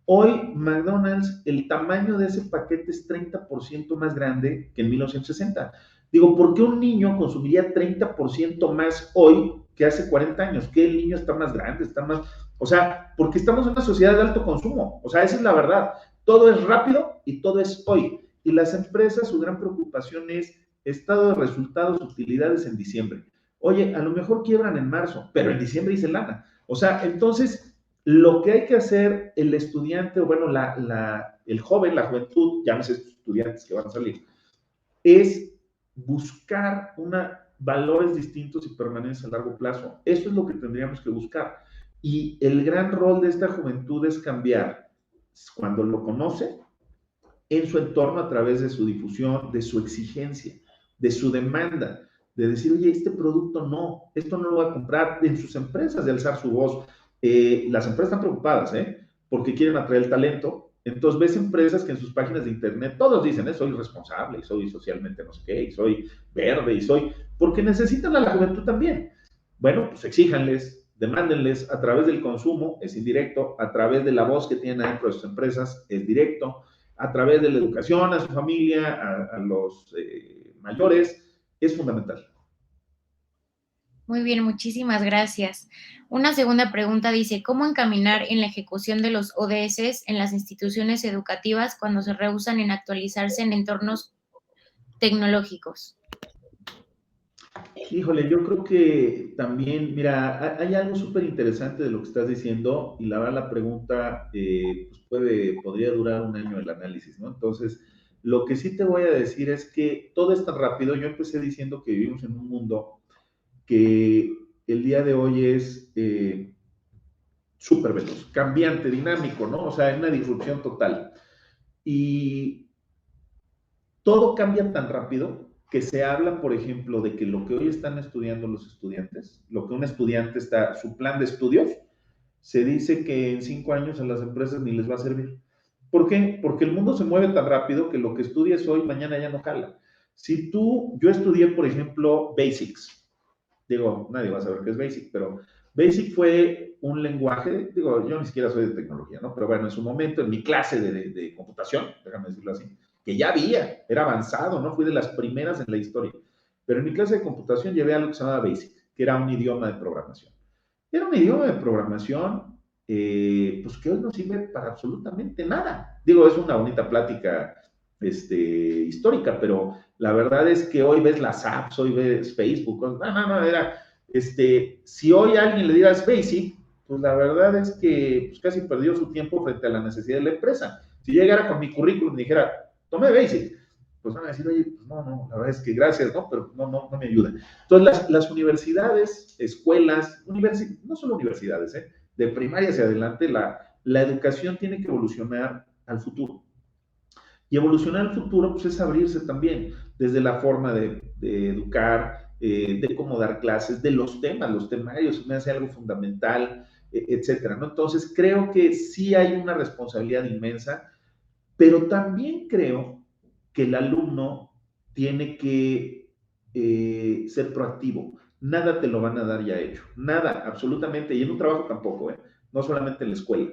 Hoy, McDonald's, el tamaño de ese paquete es 30% más grande que en 1960. Digo, ¿por qué un niño consumiría 30% más hoy que hace 40 años? ¿Que el niño está más grande, está más... O sea, porque estamos en una sociedad de alto consumo. O sea, esa es la verdad. Todo es rápido y todo es hoy. Y las empresas, su gran preocupación es estado de resultados, utilidades en diciembre. Oye, a lo mejor quiebran en marzo, pero en diciembre hice lana. O sea, entonces, lo que hay que hacer el estudiante, o bueno, el joven, la juventud, llámese estudiantes que van a salir, es buscar valores distintos y permanencia a largo plazo. Eso es lo que tendríamos que buscar. Y el gran rol de esta juventud es cambiar, cuando lo conoce, en su entorno a través de su difusión, de su exigencia, de su demanda, de decir, oye, este producto no, esto no lo voy a comprar, en sus empresas, de alzar su voz. Las empresas están preocupadas, porque quieren atraer el talento. Entonces ves empresas que en sus páginas de internet todos dicen, soy responsable, y soy socialmente no sé qué, y soy verde, y soy... Porque necesitan a la juventud también. Bueno, pues exíjanles, demándenles a través del consumo, es indirecto, a través de la voz que tienen adentro de sus empresas, es directo, a través de la educación a su familia, a los mayores, es fundamental. Muy bien, muchísimas gracias. Una segunda pregunta dice, ¿cómo encaminar en la ejecución de los ODS en las instituciones educativas cuando se rehúsan en actualizarse en entornos tecnológicos? Híjole, yo creo que también, mira, hay algo súper interesante de lo que estás diciendo y la verdad la pregunta pues podría durar un año el análisis, ¿no? Entonces, lo que sí te voy a decir es que todo es tan rápido. Yo empecé diciendo que vivimos en un mundo que el día de hoy es súper veloz, cambiante, dinámico, ¿no? O sea, es una disrupción total. Y todo cambia tan rápido que se habla, por ejemplo, de que lo que hoy están estudiando los estudiantes, lo que un estudiante está, su plan de estudios, se dice que en 5 años a las empresas ni les va a servir. ¿Por qué? Porque el mundo se mueve tan rápido que lo que estudies hoy, mañana ya no jala. Yo estudié, por ejemplo, Basics. Digo, nadie va a saber qué es Basic, pero Basic fue un lenguaje, digo, yo ni siquiera soy de tecnología, ¿no? Pero bueno, en su momento, en mi clase de computación, déjame decirlo así, que ya era avanzado, ¿no? Fui de las primeras en la historia. Pero en mi clase de computación llevé algo que se llamaba Basic, que era un idioma de programación. Era un idioma de programación, pues que hoy no sirve para absolutamente nada. Digo, es una bonita plática histórica, pero la verdad es que hoy ves las apps, hoy ves Facebook, si hoy a alguien le digas Basic, pues la verdad es que pues casi perdió su tiempo frente a la necesidad de la empresa. Si llegara con mi currículum y dijera, tomé Basic, pues van a decir, oye, pues no, la verdad es que gracias, ¿no? Pero no me ayuda. Entonces, las universidades, escuelas, no solo universidades, de primaria hacia adelante, la educación tiene que evolucionar al futuro. Y evolucionar al futuro, pues es abrirse también, desde la forma de educar, de cómo dar clases, de los temarios, me hace algo fundamental, etcétera, ¿no? Entonces, creo que sí hay una responsabilidad inmensa, pero también creo que el alumno tiene que ser proactivo. Nada te lo van a dar ya hecho, nada, absolutamente, y en un trabajo tampoco, no solamente en la escuela.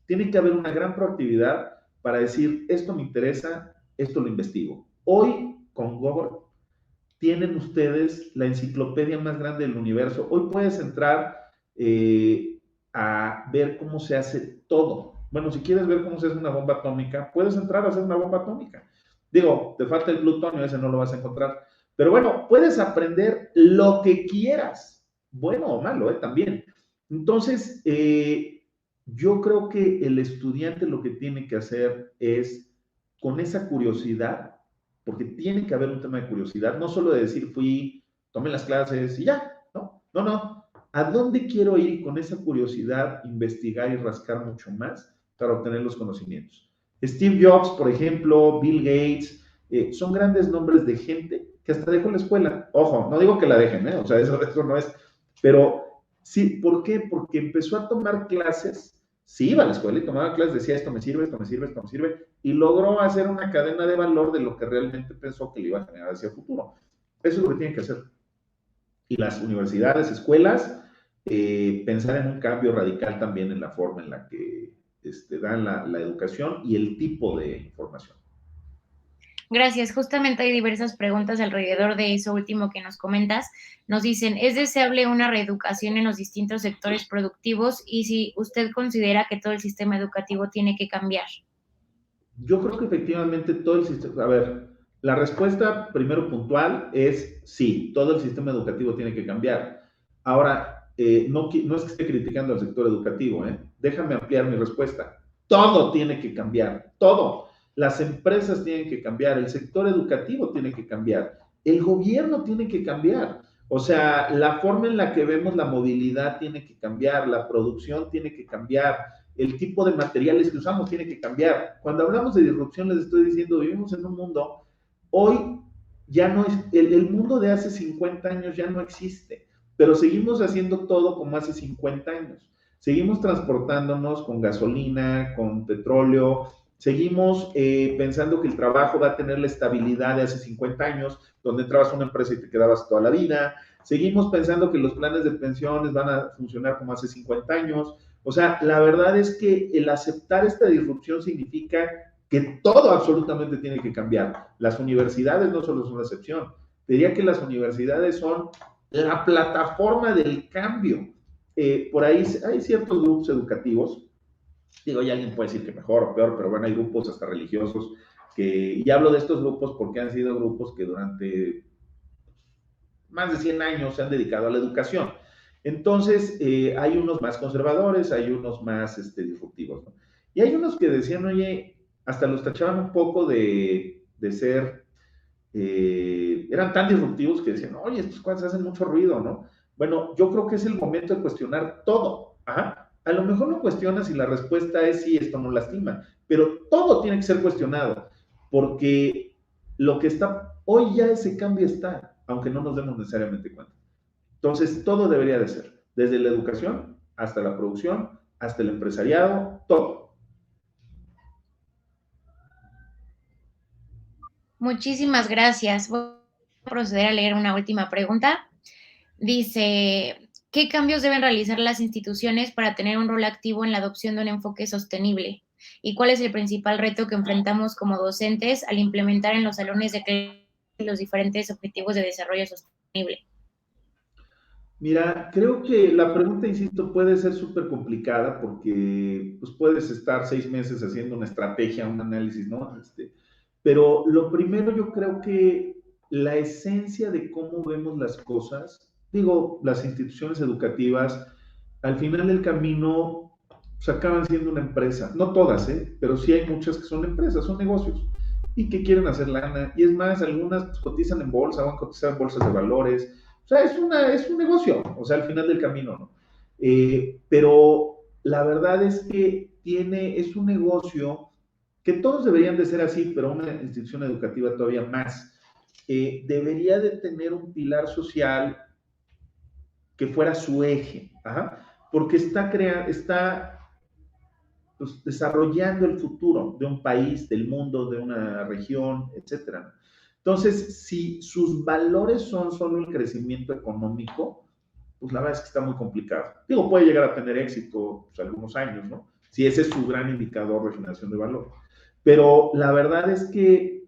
Tiene que haber una gran proactividad para decir, esto me interesa, esto lo investigo. Hoy, con Google, tienen ustedes la enciclopedia más grande del universo. Hoy puedes entrar a ver cómo se hace todo. Bueno, si quieres ver cómo se hace una bomba atómica, puedes entrar a hacer una bomba atómica. Digo, te falta el plutonio, ese no lo vas a encontrar. Pero bueno, puedes aprender lo que quieras, bueno o malo, también. Entonces, yo creo que el estudiante lo que tiene que hacer es, con esa curiosidad, porque tiene que haber un tema de curiosidad, no solo de decir tomé las clases y ya, no. ¿A dónde quiero ir con esa curiosidad, investigar y rascar mucho más para obtener los conocimientos? Steve Jobs, por ejemplo, Bill Gates, son grandes nombres de gente que hasta dejó la escuela. Ojo, no digo que la dejen, o sea, eso no es, pero Sí, ¿por qué? Porque empezó a tomar clases, sí iba a la escuela y tomaba clases, decía esto me sirve, esto me sirve, esto me sirve, y logró hacer una cadena de valor de lo que realmente pensó que le iba a generar hacia el futuro. Eso es lo que tiene que hacer. Y las universidades, escuelas, pensar en un cambio radical también en la forma en la que dan la educación y el tipo de información. Gracias. Justamente hay diversas preguntas alrededor de eso último que nos comentas. Nos dicen, ¿es deseable una reeducación en los distintos sectores productivos? Y si usted considera que todo el sistema educativo tiene que cambiar. Yo creo que efectivamente todo el sistema, a ver, la respuesta primero puntual es sí, todo el sistema educativo tiene que cambiar. Ahora, no es que esté criticando al sector educativo, déjame ampliar mi respuesta. Todo tiene que cambiar, todo. Las empresas tienen que cambiar, el sector educativo tiene que cambiar, el gobierno tiene que cambiar. O sea, la forma en la que vemos la movilidad tiene que cambiar, la producción tiene que cambiar, el tipo de materiales que usamos tiene que cambiar. Cuando hablamos de disrupción, les estoy diciendo, vivimos en un mundo, hoy ya no es, el mundo de hace 50 años ya no existe, pero seguimos haciendo todo como hace 50 años. Seguimos transportándonos con gasolina, con petróleo, seguimos pensando que el trabajo va a tener la estabilidad de hace 50 años, donde entrabas a una empresa y te quedabas toda la vida. Seguimos pensando que los planes de pensiones van a funcionar como hace 50 años. O sea, la verdad es que el aceptar esta disrupción significa que todo absolutamente tiene que cambiar. Las universidades no solo son la excepción. Diría que las universidades son la plataforma del cambio. Por ahí hay ciertos grupos educativos, digo, ya alguien puede decir que mejor o peor, pero bueno, hay grupos hasta religiosos y hablo de estos grupos porque han sido grupos que durante más de 100 años se han dedicado a la educación. Entonces, hay unos más conservadores, hay unos más disruptivos, ¿no? Y hay unos que decían, oye, hasta los tachaban un poco de ser, eran tan disruptivos que decían, oye, estos cuates hacen mucho ruido, ¿no? Bueno, yo creo que es el momento de cuestionar todo. Ajá. A lo mejor no cuestionas y la respuesta es sí, esto no lastima, pero todo tiene que ser cuestionado, porque lo que está, hoy ya ese cambio está, aunque no nos demos necesariamente cuenta. Entonces, todo debería de ser, desde la educación hasta la producción, hasta el empresariado, todo. Muchísimas gracias. Voy a proceder a leer una última pregunta. Dice, ¿qué cambios deben realizar las instituciones para tener un rol activo en la adopción de un enfoque sostenible? ¿Y cuál es el principal reto que enfrentamos como docentes al implementar en los salones de clase los diferentes objetivos de desarrollo sostenible? Mira, creo que la pregunta, insisto, puede ser súper complicada porque pues, puedes estar 6 meses haciendo una estrategia, un análisis, ¿no? Pero lo primero yo creo que la esencia de cómo vemos las cosas, digo, las instituciones educativas, al final del camino, pues acaban siendo una empresa. No todas, ¿eh? Pero sí hay muchas que son empresas, son negocios y que quieren hacer lana. Y es más, algunas pues, cotizan en bolsa, van a cotizar en bolsas de valores. O sea, es un negocio, o sea, al final del camino, ¿no? Pero la verdad es que es un negocio que todos deberían de ser así, pero una institución educativa todavía más. Debería de tener un pilar social que fuera su eje, ¿ajá? Porque está pues, desarrollando el futuro de un país, del mundo, de una región, etcétera. Entonces, si sus valores son solo el crecimiento económico, pues la verdad es que está muy complicado. Digo, puede llegar a tener éxito pues, algunos años, ¿no? Si ese es su gran indicador de generación de valor. Pero la verdad es que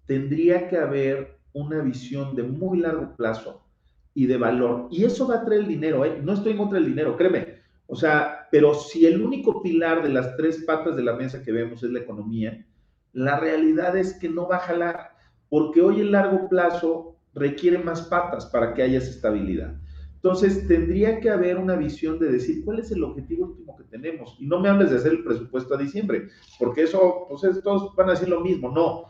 tendría que haber una visión de muy largo plazo y de valor. Y eso va a traer el dinero, ¿eh? No estoy en contra del dinero, créeme. O sea, pero si el único pilar de las tres patas de la mesa que vemos es la economía, la realidad es que no va a jalar, porque hoy el largo plazo requiere más patas para que haya esa estabilidad. Entonces, tendría que haber una visión de decir cuál es el objetivo último que tenemos. Y no me hables de hacer el presupuesto a diciembre, porque eso, pues todos van a decir lo mismo. No,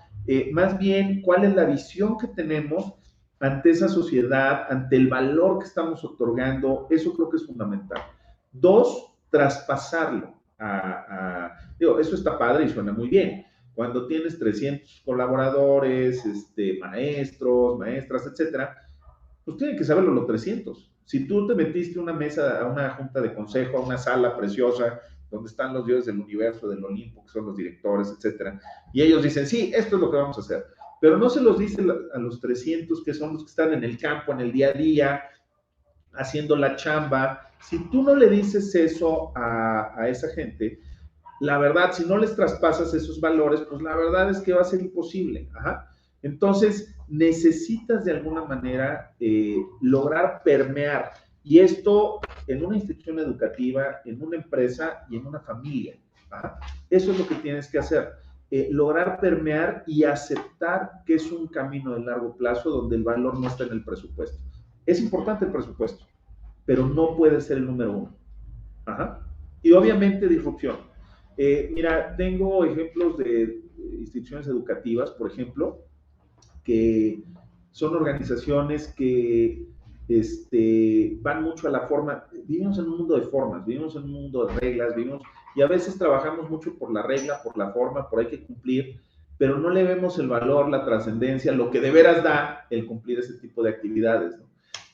más bien cuál es la visión que tenemos ante esa sociedad, ante el valor que estamos otorgando, eso creo que es fundamental. Dos, traspasarlo. Digo, eso está padre y suena muy bien. Cuando tienes 300 colaboradores, maestros, maestras, etcétera, pues tienen que saberlo los 300. Si tú te metiste a una mesa, a una junta de consejo, a una sala preciosa, donde están los dioses del universo, del Olimpo, que son los directores, etcétera, y ellos dicen, sí, esto es lo que vamos a hacer, pero no se los dice a los 300 que son los que están en el campo, en el día a día, haciendo la chamba. Si tú no le dices eso a esa gente, la verdad, si no les traspasas esos valores, pues la verdad es que va a ser imposible. Ajá. Entonces, necesitas de alguna manera lograr permear. Y esto en una institución educativa, en una empresa y en una familia. Ajá. Eso es lo que tienes que hacer. Lograr permear y aceptar que es un camino de largo plazo donde el valor no está en el presupuesto. Es importante el presupuesto, pero no puede ser el número uno. Ajá. Y obviamente disrupción. Mira, tengo ejemplos de instituciones educativas, por ejemplo, que son organizaciones que van mucho a la forma. Vivimos en un mundo de formas, vivimos en un mundo de reglas, y a veces trabajamos mucho por la regla, por la forma, por hay que cumplir, pero no le vemos el valor, la trascendencia, lo que de veras da el cumplir ese tipo de actividades, ¿no?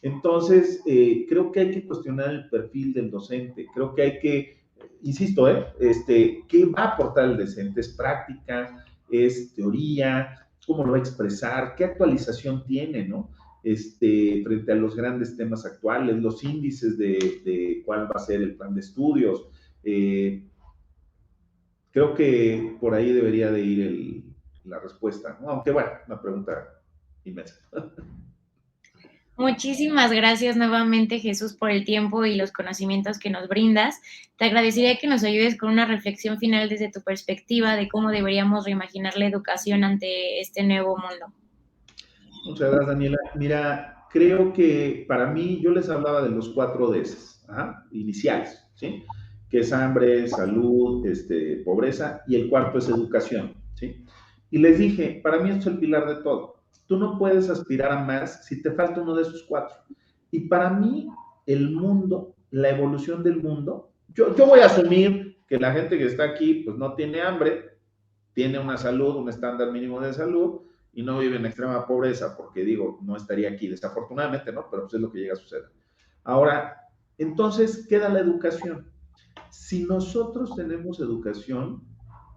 Entonces, creo que hay que cuestionar el perfil del docente, creo que hay que, insisto, ¿qué va a aportar el docente? ¿Es práctica? ¿Es teoría? ¿Cómo lo va a expresar? ¿Qué actualización tiene, no? Frente a los grandes temas actuales, los índices de cuál va a ser el plan de estudios. Creo que por ahí debería de ir la respuesta, ¿no? Aunque bueno, una pregunta inmensa. Muchísimas gracias nuevamente, Jesús, por el tiempo y los conocimientos que nos brindas. Te agradecería que nos ayudes con una reflexión final desde tu perspectiva de cómo deberíamos reimaginar la educación ante este nuevo mundo. Muchas gracias, Daniela. Mira, creo que para mí, yo les hablaba de los 4 Ds, iniciales, ¿sí? Que es hambre, salud, pobreza, y el cuarto es educación, ¿sí? Y les dije, para mí esto es el pilar de todo. Tú no puedes aspirar a más si te falta uno de esos 4. Y para mí, el mundo, la evolución del mundo, yo voy a asumir que la gente que está aquí, pues no tiene hambre, tiene una salud, un estándar mínimo de salud, y no vive en extrema pobreza, porque digo, no estaría aquí, desafortunadamente, ¿no? Pero pues es lo que llega a suceder. Ahora, entonces queda la educación. Si nosotros tenemos educación,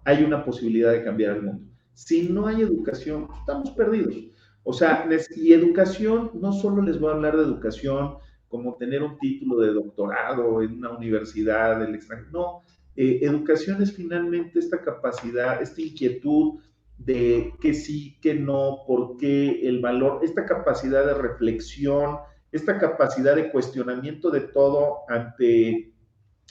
hay una posibilidad de cambiar el mundo. Si no hay educación, estamos perdidos. O sea, y educación, no solo les voy a hablar de educación como tener un título de doctorado en una universidad del extranjero, no. Educación es finalmente esta capacidad, esta inquietud de qué sí, qué no, por qué, el valor, esta capacidad de reflexión, esta capacidad de cuestionamiento de todo ante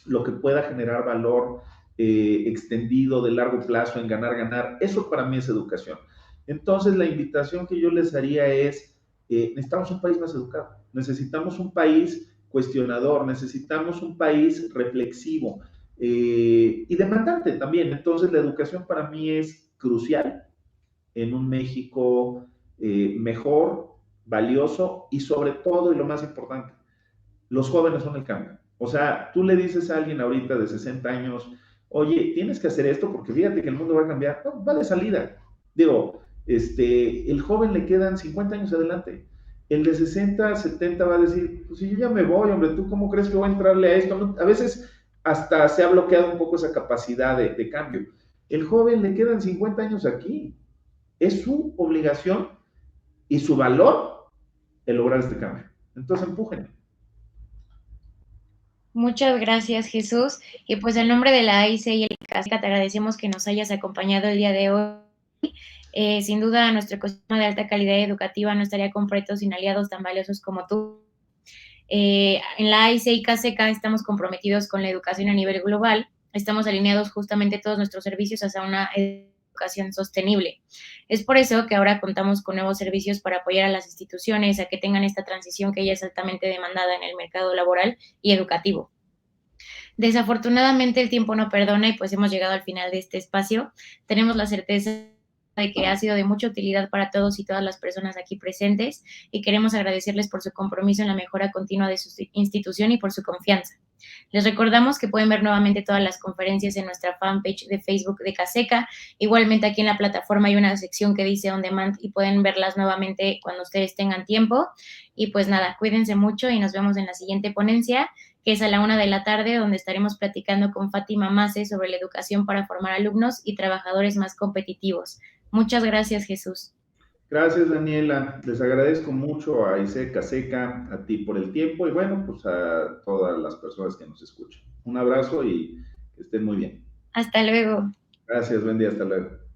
lo que pueda generar valor extendido de largo plazo en ganar, ganar. Eso para mí es educación. Entonces, la invitación que yo les haría es, necesitamos un país más educado, necesitamos un país cuestionador, necesitamos un país reflexivo y demandante también. Entonces, la educación para mí es crucial en un México mejor, valioso y sobre todo, y lo más importante, los jóvenes son el cambio. O sea, tú le dices a alguien ahorita de 60 años, oye, tienes que hacer esto porque fíjate que el mundo va a cambiar. No, va de salida. Digo, el joven le quedan 50 años adelante. El de 60, 70 va a decir, pues si yo ya me voy, hombre, ¿tú cómo crees que voy a entrarle a esto? No, a veces hasta se ha bloqueado un poco esa capacidad de cambio. El joven le quedan 50 años aquí. Es su obligación y su valor el lograr este cambio. Entonces empujen. Muchas gracias, Jesús. Y pues en nombre de la AIC y el CASECA te agradecemos que nos hayas acompañado el día de hoy. Sin duda, nuestro ecosistema de alta calidad educativa no estaría completo sin aliados tan valiosos como tú. En la AIC y CASECA estamos comprometidos con la educación a nivel global. Estamos alineados justamente todos nuestros servicios hacia una educación sostenible. Es por eso que ahora contamos con nuevos servicios para apoyar a las instituciones a que tengan esta transición que ya es altamente demandada en el mercado laboral y educativo. Desafortunadamente el tiempo no perdona y pues hemos llegado al final de este espacio. Tenemos la certeza de que ha sido de mucha utilidad para todos y todas las personas aquí presentes, y queremos agradecerles por su compromiso en la mejora continua de su institución y por su confianza. Les recordamos que pueden ver nuevamente todas las conferencias en nuestra fanpage de Facebook de Caseca. Igualmente aquí en la plataforma hay una sección que dice On Demand y pueden verlas nuevamente cuando ustedes tengan tiempo. Y pues nada, cuídense mucho y nos vemos en la siguiente ponencia, que es a la 1 de la tarde, donde estaremos platicando con Fátima Mase sobre la educación para formar alumnos y trabajadores más competitivos. Muchas gracias, Jesús. Gracias, Daniela. Les agradezco mucho a ISEC Caseca, a ti por el tiempo y bueno, pues a todas las personas que nos escuchan. Un abrazo y que estén muy bien. Hasta luego. Gracias, buen día, hasta luego.